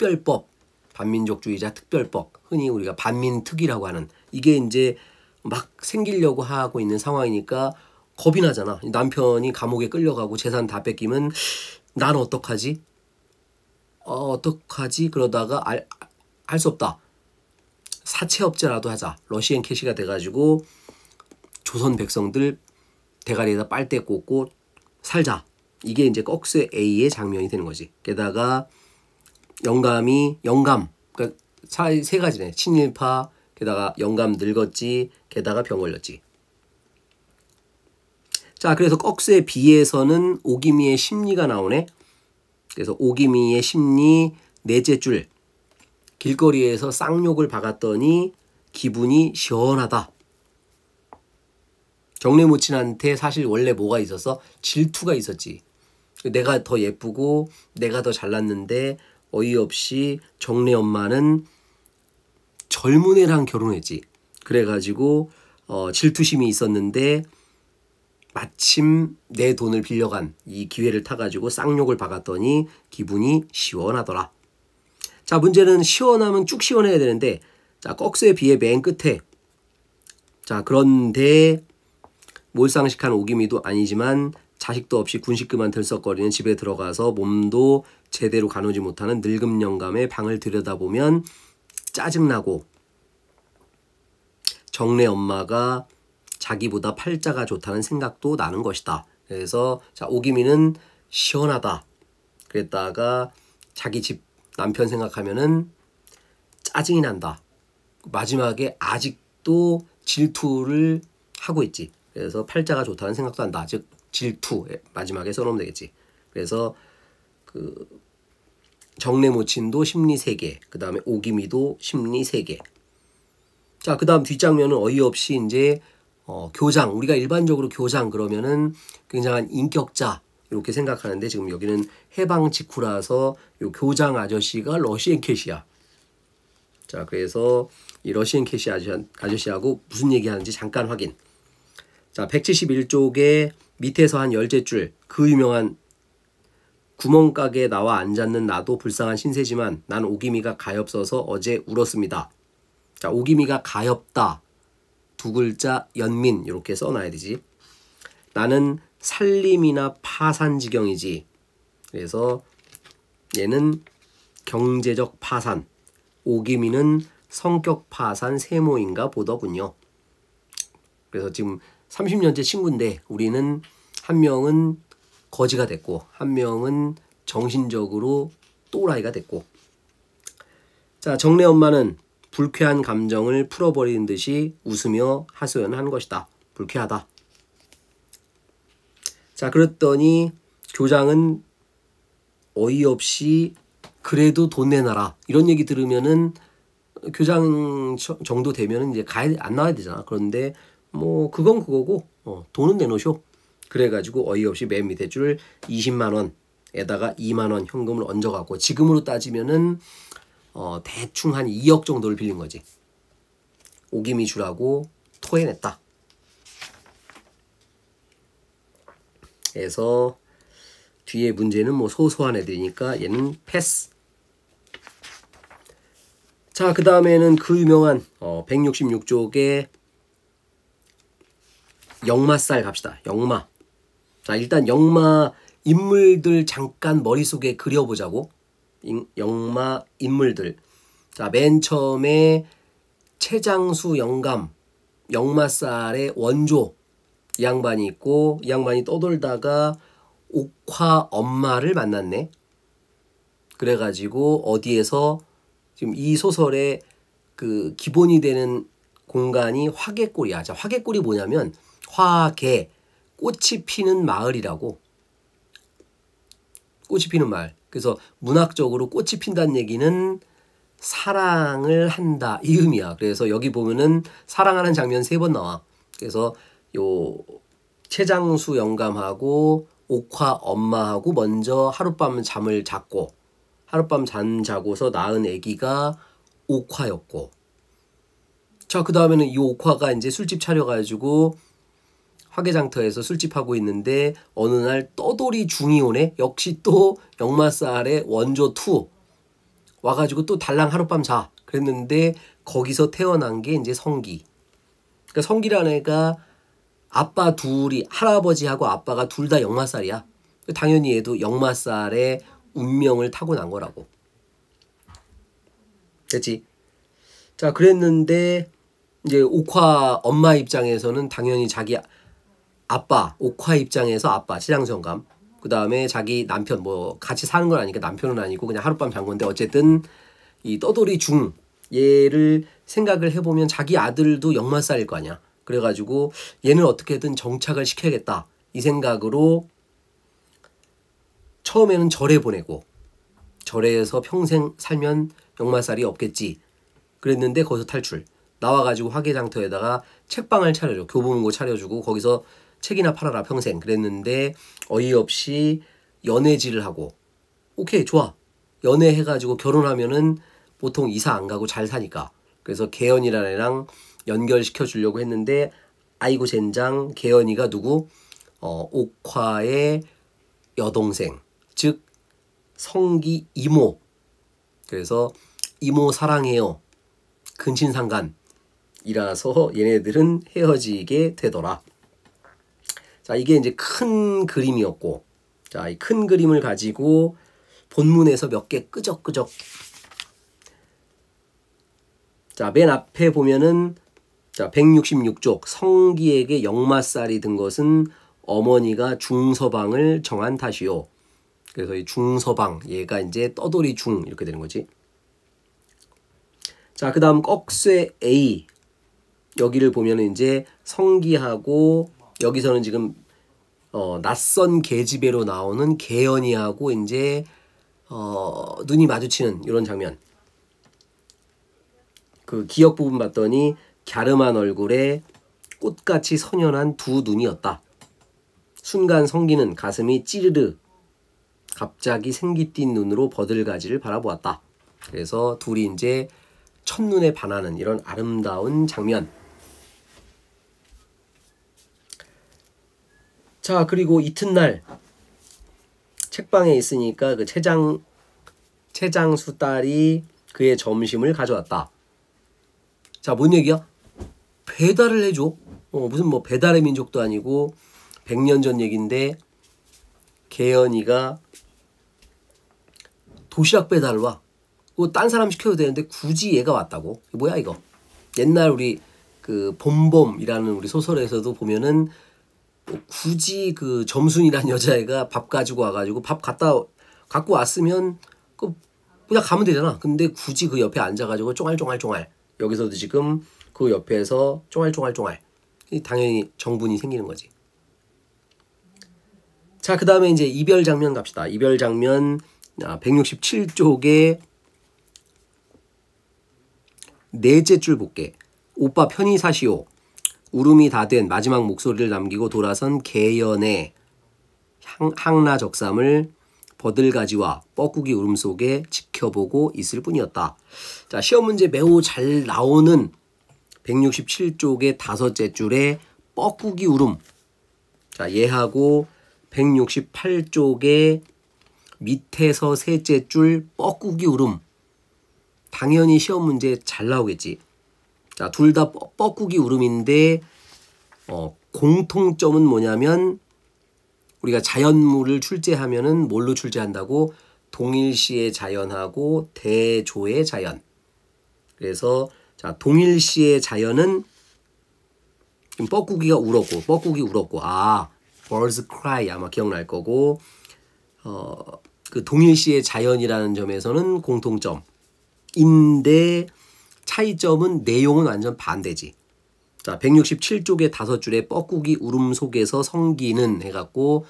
특별법, 반민족주의자 특별법, 흔히 우리가 반민특위라고 하는 이게 이제 막 생기려고 하고 있는 상황이니까 겁이 나잖아. 남편이 감옥에 끌려가고 재산 다 뺏기면 난 어떡하지? 어떡하지? 그러다가 할 수 없다. 사채업자라도 하자. 러시안 캐시가 돼가지고 조선 백성들 대가리에다 빨대 꽂고 살자. 이게 이제 꺽쇠 A의 장면이 되는 거지. 게다가 영감, 그러니까 세 가지네. 친일파, 게다가 영감 늙었지, 게다가 병 걸렸지. 자, 그래서 꺽쇠 B에서는 오기미의 심리가 나오네. 그래서 오기미의 심리 넷째 줄. 길거리에서 쌍욕을 박았더니 기분이 시원하다. 정례모친한테 사실 원래 뭐가 있었어? 질투가 있었지. 내가 더 예쁘고 내가 더 잘났는데 어이없이 정례 엄마는 젊은 애랑 결혼했지. 그래가지고 질투심이 있었는데 마침 내 돈을 빌려간 이 기회를 타가지고 쌍욕을 박았더니 기분이 시원하더라. 자, 문제는 시원하면 쭉 시원해야 되는데, 자, 꺽쇠 B의 맨 끝에, 자, 그런데 몰상식한 오기미도 아니지만 자식도 없이 군식그만 들썩거리는 집에 들어가서 몸도 제대로 가누지 못하는 늙은 영감의 방을 들여다보면 짜증나고 정례 엄마가 자기보다 팔자가 좋다는 생각도 나는 것이다. 그래서 자, 오기미는 시원하다. 그랬다가 자기 집 남편 생각하면은 짜증이 난다. 마지막에 아직도 질투를 하고 있지. 그래서 팔자가 좋다는 생각도 한다. 즉 질투 마지막에 써놓으면 되겠지. 그래서 그 정례모친도 심리 3개, 그 다음에 오기미도 심리 3개. 자, 그 다음 뒷장면은 어이없이 이제 교장, 우리가 일반적으로 교장 그러면은 굉장한 인격자 이렇게 생각하는데 지금 여기는 해방 직후라서 요 교장 아저씨가 러시안 캐시야. 자, 그래서 이 러시안 캐시 아저씨하고 무슨 얘기하는지 잠깐 확인. 자, 171쪽에 밑에서 한 10줄, 그 유명한 구멍가게에 나와 앉았는 나도 불쌍한 신세지만 난 오기미가 가엾어서 어제 울었습니다. 자, 오기미가 가엾다. 2글자 연민 이렇게 써놔야 되지. 나는 살림이나 파산 지경이지. 그래서 얘는 경제적 파산, 오기미는 성격 파산 세모인가 보더군요. 그래서 지금 30년째 친구인데 우리는 한 명은 거지가 됐고 한 명은 정신적으로 또라이가 됐고. 자, 정례 엄마는 불쾌한 감정을 풀어버리는 듯이 웃으며 하소연한 것이다. 불쾌하다. 자, 그랬더니 교장은 어이없이 그래도 돈 내놔라. 이런 얘기 들으면은 교장 정도 되면은 이제 안 나와야 되잖아. 그런데 뭐 그건 그거고 돈은 내놓으쇼. 그래가지고 어이없이 맨 밑에 줄 20만 원에다가 2만 원 현금을 얹어갖고 지금으로 따지면은 대충 한 2억 정도를 빌린 거지. 오기미 주라고 토해냈다. 그래서 뒤에 문제는 뭐 소소한 애들이니까 얘는 패스. 자, 그 다음에는 그 유명한 166쪽에 역마살 갑시다. 역마. 자, 일단 역마 인물들 잠깐 머릿속에 그려보자고. 역마 인물들. 자, 맨 처음에 최장수 영감, 역마살의 원조 이 양반이 있고, 이 양반이 떠돌다가 옥화 엄마를 만났네. 그래가지고 어디에서 지금 이 소설의 그 기본이 되는 공간이 화개골이야. 자, 화개골이 뭐냐면 화개, 꽃이 피는 마을이라고. 꽃이 피는 마을. 그래서 문학적으로 꽃이 핀다는 얘기는 사랑을 한다 이 의미야. 그래서 여기 보면은 사랑하는 장면 3번 나와. 그래서 요 최장수 영감하고 옥화 엄마하고 먼저 하룻밤 잠을 잤고, 하룻밤 잠 자고서 낳은 아기가 옥화였고, 자, 그 다음에는 이 옥화가 이제 술집 차려가지고 화개장터에서 술집하고 있는데 어느 날 떠돌이 중이 오네. 역시 또 역마살의 원조 2 와가지고 또 달랑 하룻밤 자. 그랬는데 거기서 태어난 게 이제 성기. 그러니까 성기라는 애가 아빠 둘이 할아버지하고 아빠가 둘 다 역마살이야. 당연히 얘도 역마살의 운명을 타고난 거라고. 됐지? 자, 그랬는데 이제 옥화 엄마 입장에서는 당연히 자기 아빠, 옥화 입장에서 아빠, 시장성감. 그 다음에 자기 남편, 뭐 같이 사는 건 아니니까 남편은 아니고 그냥 하룻밤 잔 건데 어쨌든 이 떠돌이 중 얘를 생각을 해보면 자기 아들도 역마살일 거 아니야. 그래가지고 얘는 어떻게든 정착을 시켜야겠다. 이 생각으로 처음에는 절에 보내고 절에서 평생 살면 역마살이 없겠지. 그랬는데 거기서 탈출. 나와가지고 화개장터에다가 책방을 차려줘. 교보문고 차려주고 거기서 책이나 팔아라 평생. 그랬는데 어이없이 연애질을 하고 오케이 좋아. 연애해가지고 결혼하면은 보통 이사 안 가고 잘 사니까. 그래서 개연이라는 애랑 연결시켜 주려고 했는데 아이고 젠장 개연이가 누구? 옥화의 여동생. 즉 성기 이모. 그래서 이모 사랑해요. 근친상간이라서 얘네들은 헤어지게 되더라. 자, 이게 이제 큰 그림이었고, 자, 이 큰 그림을 가지고 본문에서 몇 개 끄적끄적. 자, 맨 앞에 보면은 자, 166쪽 성기에게 역마살이 든 것은 어머니가 중서방을 정한 탓이요. 그래서 이 중서방 얘가 이제 떠돌이 중 이렇게 되는 거지. 자, 그다음 꺽쇠 A 여기를 보면은 이제 성기하고 여기서는 지금 낯선 계집애로 나오는 개연이하고 이제 눈이 마주치는 이런 장면. 그 기억 부분 봤더니 갸름한 얼굴에 꽃같이 선연한 두 눈이었다. 순간 성기는 가슴이 찌르르 갑자기 생기띤 눈으로 버들가지를 바라보았다. 그래서 둘이 이제 첫눈에 반하는 이런 아름다운 장면. 자, 그리고 이튿날 책방에 있으니까 그 채장수 딸이 그의 점심을 가져왔다. 자, 뭔 얘기야? 배달을 해줘. 무슨 뭐 배달의 민족도 아니고 100년 전 얘기인데 개연이가 도시락 배달을 와. 딴 사람 시켜도 되는데 굳이 얘가 왔다고. 뭐야 이거? 옛날 우리 그 봄봄이라는 우리 소설에서도 보면은 굳이 그 점순이라는 여자애가 밥 가지고 와가지고 밥 갖고 왔으면 그냥 가면 되잖아. 근데 굳이 그 옆에 앉아가지고 쫑알쫑알쫑알. 여기서도 지금 그 옆에서 쫑알쫑알쫑알. 당연히 정분이 생기는 거지. 자, 그 다음에 이제 이별 장면 갑시다. 이별 장면 167쪽에 넷째 줄 볼게. 오빠 편히 사시오. 울음이 다 된 마지막 목소리를 남기고 돌아선 개연의 항라적삼을 버들가지와 뻐꾸기 울음 속에 지켜보고 있을 뿐이었다. 자, 시험 문제 매우 잘 나오는 167쪽의 다섯째 줄에 뻐꾸기 울음. 자, 얘하고 168쪽에 밑에서 셋째 줄 뻐꾸기 울음. 당연히 시험 문제 잘 나오겠지. 자, 둘 다 뻐꾸기 울음인데 공통점은 뭐냐면 우리가 자연물을 출제하면은 뭘로 출제한다고? 동일시의 자연하고 대조의 자연. 그래서 자, 동일시의 자연은 지금 뻐꾸기가 울었고 뻐꾸기 울었고 birds cry 아마 기억날 거고 그 동일시의 자연이라는 점에서는 공통점인데 차이점은 내용은 완전 반대지. 자, 167쪽의 다섯 줄에 뻐꾸기 울음 속에서 성기는 해갖고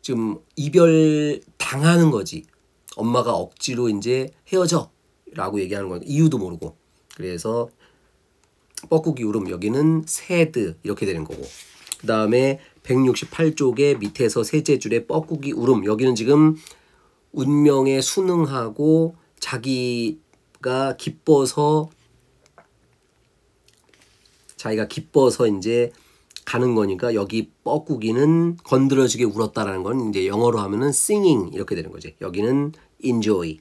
지금 이별 당하는 거지. 엄마가 억지로 이제 헤어져 라고 얘기하는 거야. 이유도 모르고. 그래서 뻐꾸기 울음 여기는 새드 이렇게 되는 거고. 그 다음에 168쪽의 밑에서 셋째 줄에 뻐꾸기 울음 여기는 지금 운명에 순응하고 자기가 기뻐서 이제 가는 거니까 여기 뻐꾸기는 건드려주게 울었다라는 건 이제 영어로 하면은 singing 이렇게 되는 거지. 여기는 enjoy.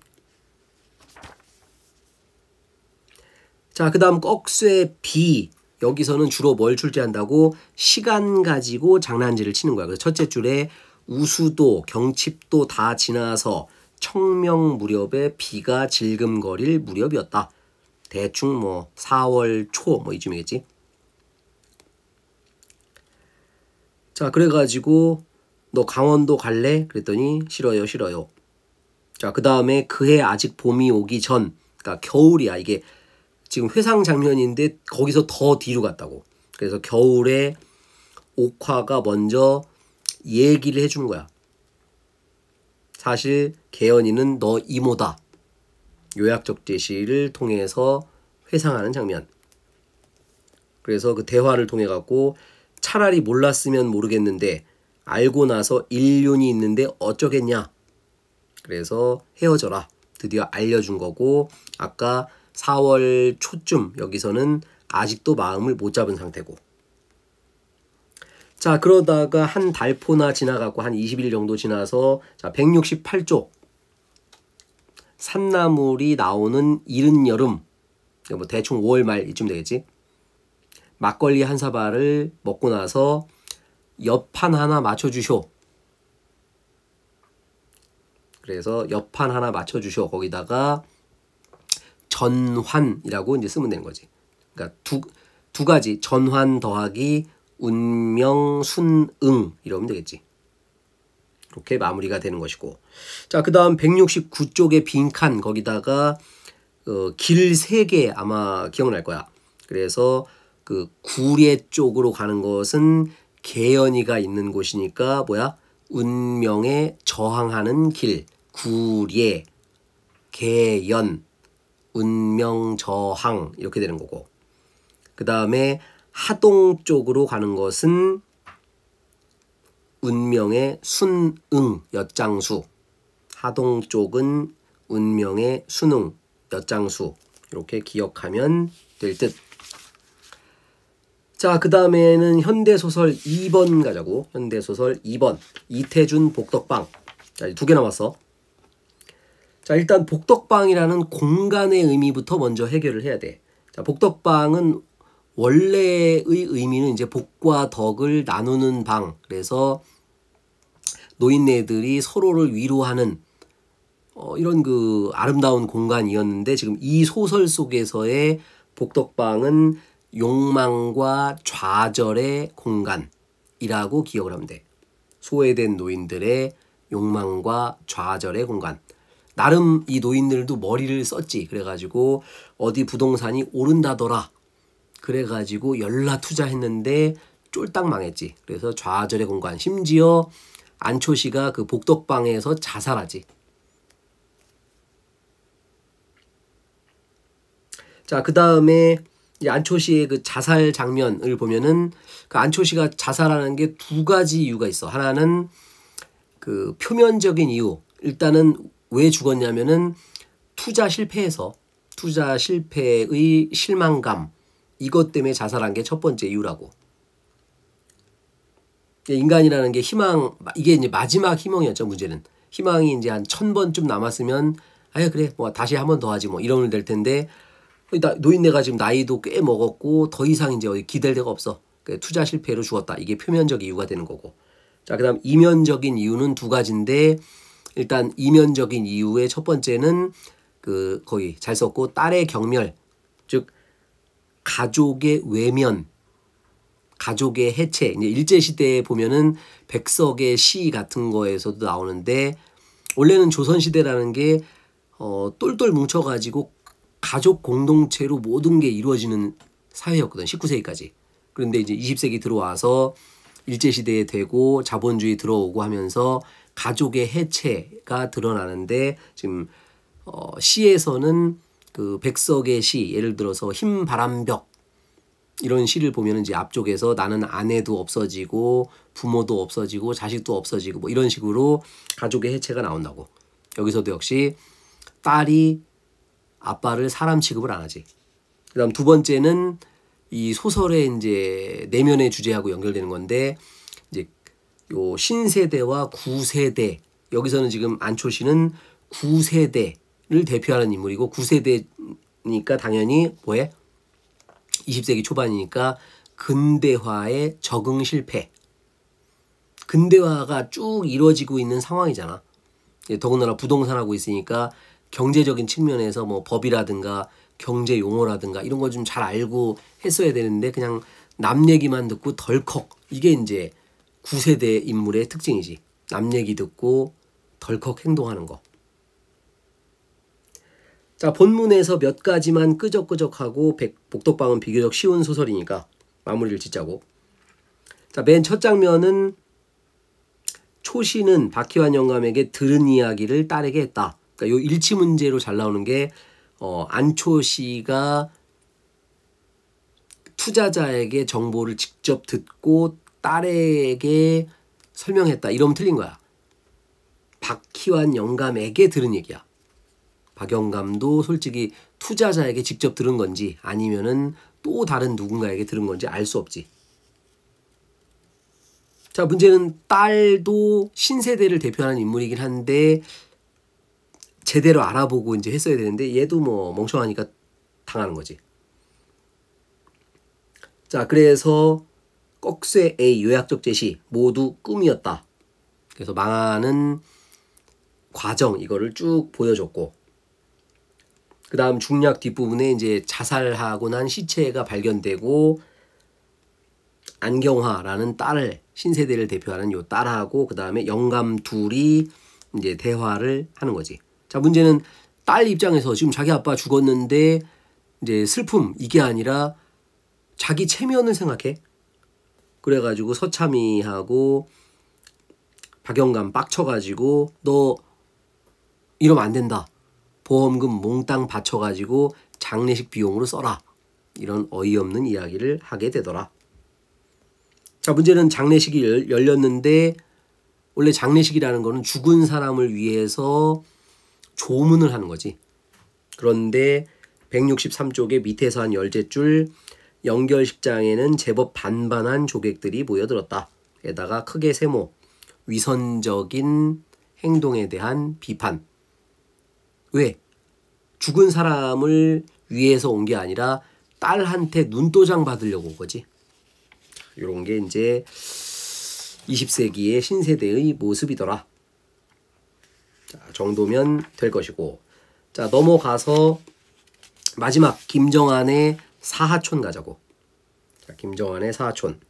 자, 그 다음 꺽쇠 비. 여기서는 주로 뭘 출제한다고? 시간 가지고 장난질을 치는 거야. 그래서 첫째 줄에 우수도, 경칩도 다 지나서 청명 무렵에 비가 질금거릴 무렵이었다. 대충 뭐 4월 초 뭐 이쯤이겠지. 자, 그래가지고 너 강원도 갈래? 그랬더니 싫어요, 싫어요. 자, 그 다음에 그해 아직 봄이 오기 전, 그러니까 겨울이야. 이게 지금 회상 장면인데 거기서 더 뒤로 갔다고. 그래서 겨울에 옥화가 먼저 얘기를 해주는 거야. 사실 개연이는 너 이모다. 요약적 제시를 통해서 회상하는 장면. 그래서 그 대화를 통해 갖고 차라리 몰랐으면 모르겠는데 알고 나서 일륜이 있는데 어쩌겠냐. 그래서 헤어져라. 드디어 알려준 거고 아까 4월 초쯤 여기서는 아직도 마음을 못 잡은 상태고. 자, 그러다가 한 달포나 지나가고 한 20일 정도 지나서 자, 168쪽 산나물이 나오는 이른 여름, 뭐 대충 5월 말 이쯤 되겠지. 막걸리 한 사발을 먹고 나서 옆판 하나 맞춰주쇼. 그래서 옆판 하나 맞춰주쇼. 거기다가 전환이라고 이제 쓰면 되는 거지. 그러니까 두 가지 전환 더하기 운명 순응 이러면 되겠지. 이렇게 마무리가 되는 것이고. 자, 그 다음 169쪽의 빈칸 거기다가 길 3개 아마 기억날 거야. 그래서 그 구례 쪽으로 가는 것은 개연이가 있는 곳이니까 뭐야? 운명에 저항하는 길. 구례, 개연, 운명 저항 이렇게 되는 거고. 그 다음에 하동 쪽으로 가는 것은 운명의 순응, 엿장수. 하동 쪽은 운명의 순응, 엿장수. 이렇게 기억하면 될 듯. 자, 그 다음에는 현대소설 2번 가자고. 현대소설 2번. 이태준 복덕방. 자, 2개 남았어. 자, 일단 복덕방이라는 공간의 의미부터 먼저 해결을 해야 돼. 자, 복덕방은 원래의 의미는 이제 복과 덕을 나누는 방. 그래서 노인네들이 서로를 위로하는 이런 그 아름다운 공간이었는데 지금 이 소설 속에서의 복덕방은 욕망과 좌절의 공간이라고 기억을 하면 돼. 소외된 노인들의 욕망과 좌절의 공간. 나름 이 노인들도 머리를 썼지. 그래가지고 어디 부동산이 오른다더라. 그래가지고 열라 투자했는데 쫄딱 망했지. 그래서 좌절의 공간. 심지어 안초씨가 그 복덕방에서 자살하지. 자, 그 다음에 안초씨의 그 자살 장면을 보면은 그 안초씨가 자살하는 게 2가지 이유가 있어. 하나는 그 표면적인 이유. 일단은 왜 죽었냐면은 투자 실패해서 투자 실패의 실망감. 이것 때문에 자살한 게 첫 번째 이유라고. 인간이라는 게 희망, 이게 이제 마지막 희망이었죠, 문제는. 희망이 이제 한 1000번쯤 남았으면, 아유, 그래, 뭐, 다시 한 번 더 하지, 뭐, 이러면 될 텐데, 노인네가 지금 나이도 꽤 먹었고, 더 이상 이제 어디 기댈 데가 없어. 투자 실패로 죽었다. 이게 표면적 이유가 되는 거고. 자, 그 다음 이면적인 이유는 2가지인데, 일단 이면적인 이유의 첫 번째는 그, 거의 잘 썼고, 딸의 경멸, 즉, 가족의 외면, 가족의 해체. 이제 일제시대에 보면은 백석의 시 같은 거에서도 나오는데, 원래는 조선시대라는 게, 똘똘 뭉쳐가지고 가족 공동체로 모든 게 이루어지는 사회였거든. 19세기까지. 그런데 이제 20세기 들어와서 일제시대에 되고 자본주의 들어오고 하면서 가족의 해체가 드러나는데, 지금, 시에서는 그 백석의 시, 예를 들어서 흰바람벽, 이런 시를 보면 이제 앞쪽에서 나는 아내도 없어지고 부모도 없어지고 자식도 없어지고 뭐 이런 식으로 가족의 해체가 나온다고. 여기서도 역시 딸이 아빠를 사람 취급을 안 하지. 그다음 2번째는 이 소설의 이제 내면의 주제하고 연결되는 건데, 이제 요 신세대와 구세대, 여기서는 지금 안초씨는 구세대를 대표하는 인물이고, 9세대니까 당연히 뭐해? 20세기 초반이니까 근대화의 적응 실패. 근대화가 쭉 이루어지고 있는 상황이잖아. 더군다나 부동산하고 있으니까 경제적인 측면에서 뭐 법이라든가 경제 용어라든가 이런 거 좀 잘 알고 했어야 되는데 그냥 남 얘기만 듣고 덜컥. 이게 이제 9세대 인물의 특징이지. 남 얘기 듣고 덜컥 행동하는 거. 자, 본문에서 몇 가지만 끄적끄적하고 복덕방은 비교적 쉬운 소설이니까 마무리를 짓자고. 자, 맨 첫 장면은 초시는 박희환 영감에게 들은 이야기를 딸에게 했다. 그러니까 요 일치 문제로 잘 나오는 게 안초시가 투자자에게 정보를 직접 듣고 딸에게 설명했다. 이러면 틀린 거야. 박희환 영감에게 들은 얘기야. 박영감도 솔직히 투자자에게 직접 들은 건지 아니면은 또 다른 누군가에게 들은 건지 알 수 없지. 자, 문제는 딸도 신세대를 대표하는 인물이긴 한데 제대로 알아보고 이제 했어야 되는데 얘도 뭐 멍청하니까 당하는 거지. 자, 그래서 꺽쇠 A 요약적 제시 모두 꿈이었다. 그래서 망하는 과정 이거를 쭉 보여줬고, 그 다음 중략 뒷부분에 이제 자살하고 난 시체가 발견되고 안경화라는 딸을 신세대를 대표하는 요 딸하고 그 다음에 영감 둘이 이제 대화를 하는 거지. 자, 문제는 딸 입장에서 지금 자기 아빠 죽었는데 이제 슬픔 이게 아니라 자기 체면을 생각해. 그래가지고 서참이하고 박영감 빡쳐가지고 너 이러면 안 된다. 보험금 몽땅 바쳐가지고 장례식 비용으로 써라. 이런 어이없는 이야기를 하게 되더라. 자, 문제는 장례식이 열렸는데 원래 장례식이라는 거는 죽은 사람을 위해서 조문을 하는 거지. 그런데 163쪽의 밑에서 한 열제줄 연결식장에는 제법 반반한 조객들이 모여들었다. 게다가 크게 세모, 위선적인 행동에 대한 비판. 왜? 죽은 사람을 위해서 온 게 아니라 딸한테 눈도장 받으려고 온 거지. 이런 게 이제 20세기의 신세대의 모습이더라. 자, 정도면 될 것이고. 자, 넘어가서 마지막 김정한의 사하촌 가자고. 자, 김정한의 사하촌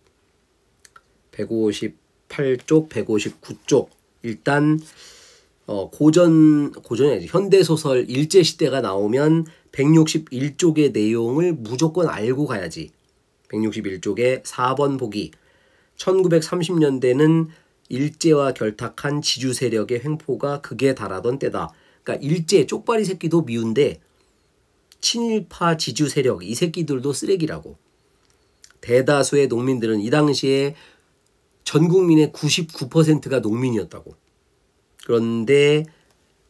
158쪽, 159쪽. 일단 고전이 아니지. 현대소설 일제시대가 나오면 161쪽의 내용을 무조건 알고 가야지. 161쪽에 4번 보기. 1930년대는 일제와 결탁한 지주 세력의 횡포가 극에 달하던 때다. 그러니까 일제 쪽발이 새끼도 미운데 친일파 지주 세력 이 새끼들도 쓰레기라고. 대다수의 농민들은 이 당시에 전 국민의 99%가 농민이었다고. 그런데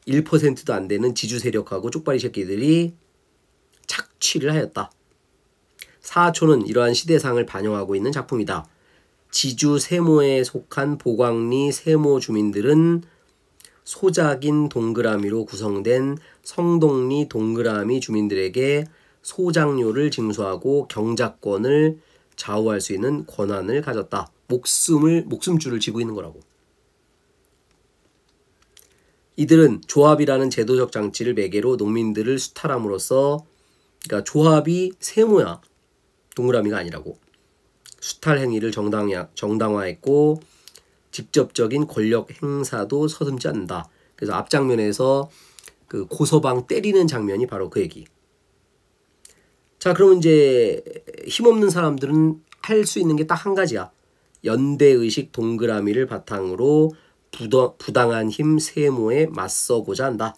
1%도 안 되는 지주 세력하고 쪽발이 새끼들이 착취를 하였다. 사하촌은 이러한 시대상을 반영하고 있는 작품이다. 지주 세모에 속한 보광리 세모 주민들은 소작인 동그라미로 구성된 성동리 동그라미 주민들에게 소작료를 징수하고 경작권을 좌우할 수 있는 권한을 가졌다. 목숨줄을 쥐고 있는 거라고. 이들은 조합이라는 제도적 장치를 매개로 농민들을 수탈함으로써, 그러니까 조합이 세모야. 동그라미가 아니라고. 수탈 행위를 정당화했고 직접적인 권력 행사도 서슴지 않는다. 그래서 앞장면에서 그 고서방 때리는 장면이 바로 그 얘기. 자, 그러면 이제 힘없는 사람들은 할 수 있는 게 딱 한 가지야. 연대의식 동그라미를 바탕으로 부당한 힘 세모에 맞서고자 한다.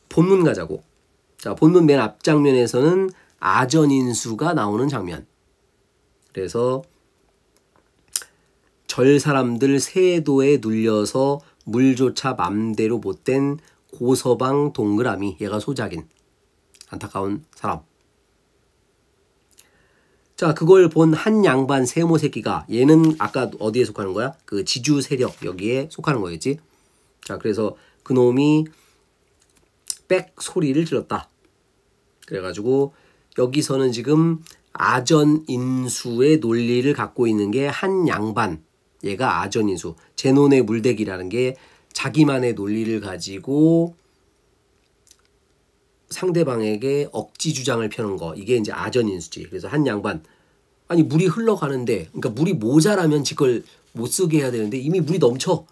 본문 가자고. 자, 본문 맨 앞장면에서는 아전인수가 나오는 장면. 그래서 절 사람들 세도에 눌려서 물조차 맘대로 못된 고서방 동그라미. 얘가 소작인. 안타까운 사람. 자, 그걸 본 한 양반 세모 새끼가, 얘는 아까 어디에 속하는 거야? 그 지주 세력 여기에 속하는 거였지. 자, 그래서 그놈이 빽 소리를 질렀다. 그래가지고 여기서는 지금 아전인수의 논리를 갖고 있는 게 한 양반, 얘가 아전인수, 제논의 물대기라는 게 자기만의 논리를 가지고 상대방에게 억지 주장을 펴는 거, 이게 이제 아전인수지. 그래서 한 양반, 아니 물이 흘러가는데, 그러니까 물이 모자라면 지걸 못 쓰게 해야 되는데 이미 물이 넘쳐.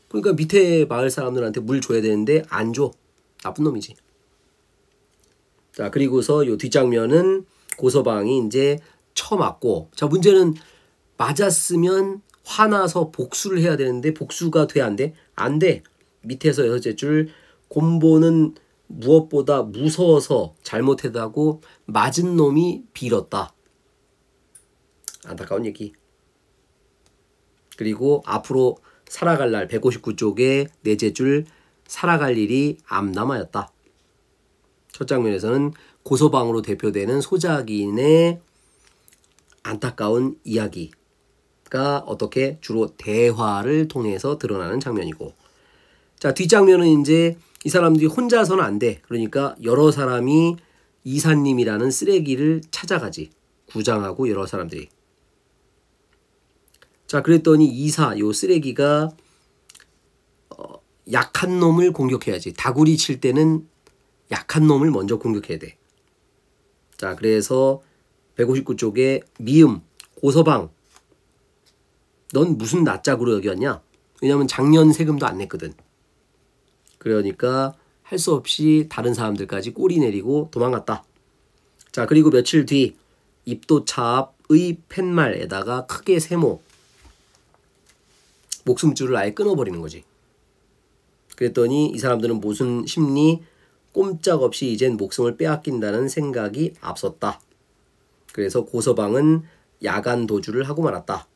그러니까 밑에 마을 사람들한테 물 줘야 되는데 안 줘. 나쁜 놈이지. 자, 그리고서 요 뒷장면은 고서방이 이제 쳐맞고, 자, 문제는 맞았으면 화나서 복수를 해야 되는데 복수가 돼, 안 돼? 안 돼. 밑에서 여섯째 줄, 곰보는 무엇보다 무서워서 잘못했다고 맞은 놈이 빌었다. 안타까운 얘기. 그리고 앞으로 살아갈 날 159쪽에 넷째 줄, 살아갈 일이 암남하였다. 첫 장면에서는 고서방으로 대표되는 소작인의 안타까운 이야기가 어떻게 주로 대화를 통해서 드러나는 장면이고, 자, 뒷장면은 이제 이 사람들이 혼자서는 안 돼. 그러니까 여러 사람이 이사님이라는 쓰레기를 찾아가지. 구장하고 여러 사람들이. 자, 그랬더니 이사, 요 쓰레기가 약한 놈을 공격해야지. 다구리 칠 때는 약한 놈을 먼저 공격해야 돼. 자, 그래서 159쪽에 미음, 고서방, 넌 무슨 낯짝으로 여겼냐? 왜냐면 작년 세금도 안 냈거든. 그러니까 할 수 없이 다른 사람들까지 꼬리 내리고 도망갔다. 자, 그리고 며칠 뒤 입도차압의 팻말에다가 크게 세모, 목숨줄을 아예 끊어버리는 거지. 그랬더니 이 사람들은 무슨 심리, 꼼짝없이 이젠 목숨을 빼앗긴다는 생각이 앞섰다. 그래서 고서방은 야간 도주를 하고 말았다.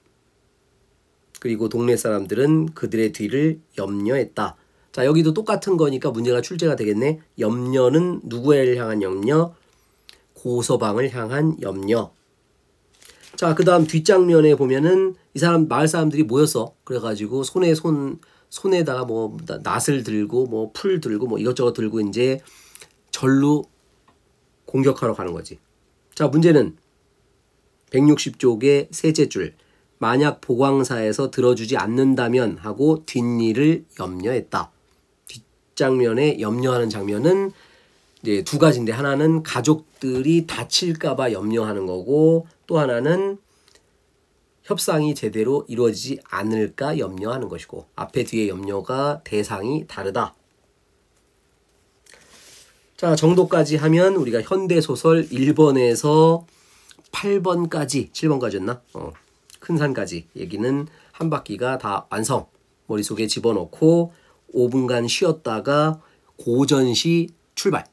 그리고 동네 사람들은 그들의 뒤를 염려했다. 자, 여기도 똑같은 거니까 문제가 출제가 되겠네. 염려는 누구를 향한 염려? 고서방을 향한 염려. 자, 그 다음 뒷장면에 보면은 이 사람, 마을 사람들이 모였어. 그래가지고 손에다가 뭐 낫을 들고 뭐 풀 들고 뭐 이것저것 들고 이제 절로 공격하러 가는 거지. 자, 문제는 160쪽의 셋째 줄, 만약 보광사에서 들어주지 않는다면 하고 뒷일을 염려했다. 뒷장면에 염려하는 장면은 이제 두 가지인데, 하나는 가족들이 다칠까봐 염려하는 거고, 또 하나는 협상이 제대로 이루어지지 않을까 염려하는 것이고, 앞에 뒤에 염려가 대상이 다르다. 자, 정도까지 하면 우리가 현대소설 1번에서 8번까지, 7번까지였나? 큰 산까지 얘기는 한 바퀴가 다 완성. 머릿속에 집어넣고 5분간 쉬었다가 고전시 출발.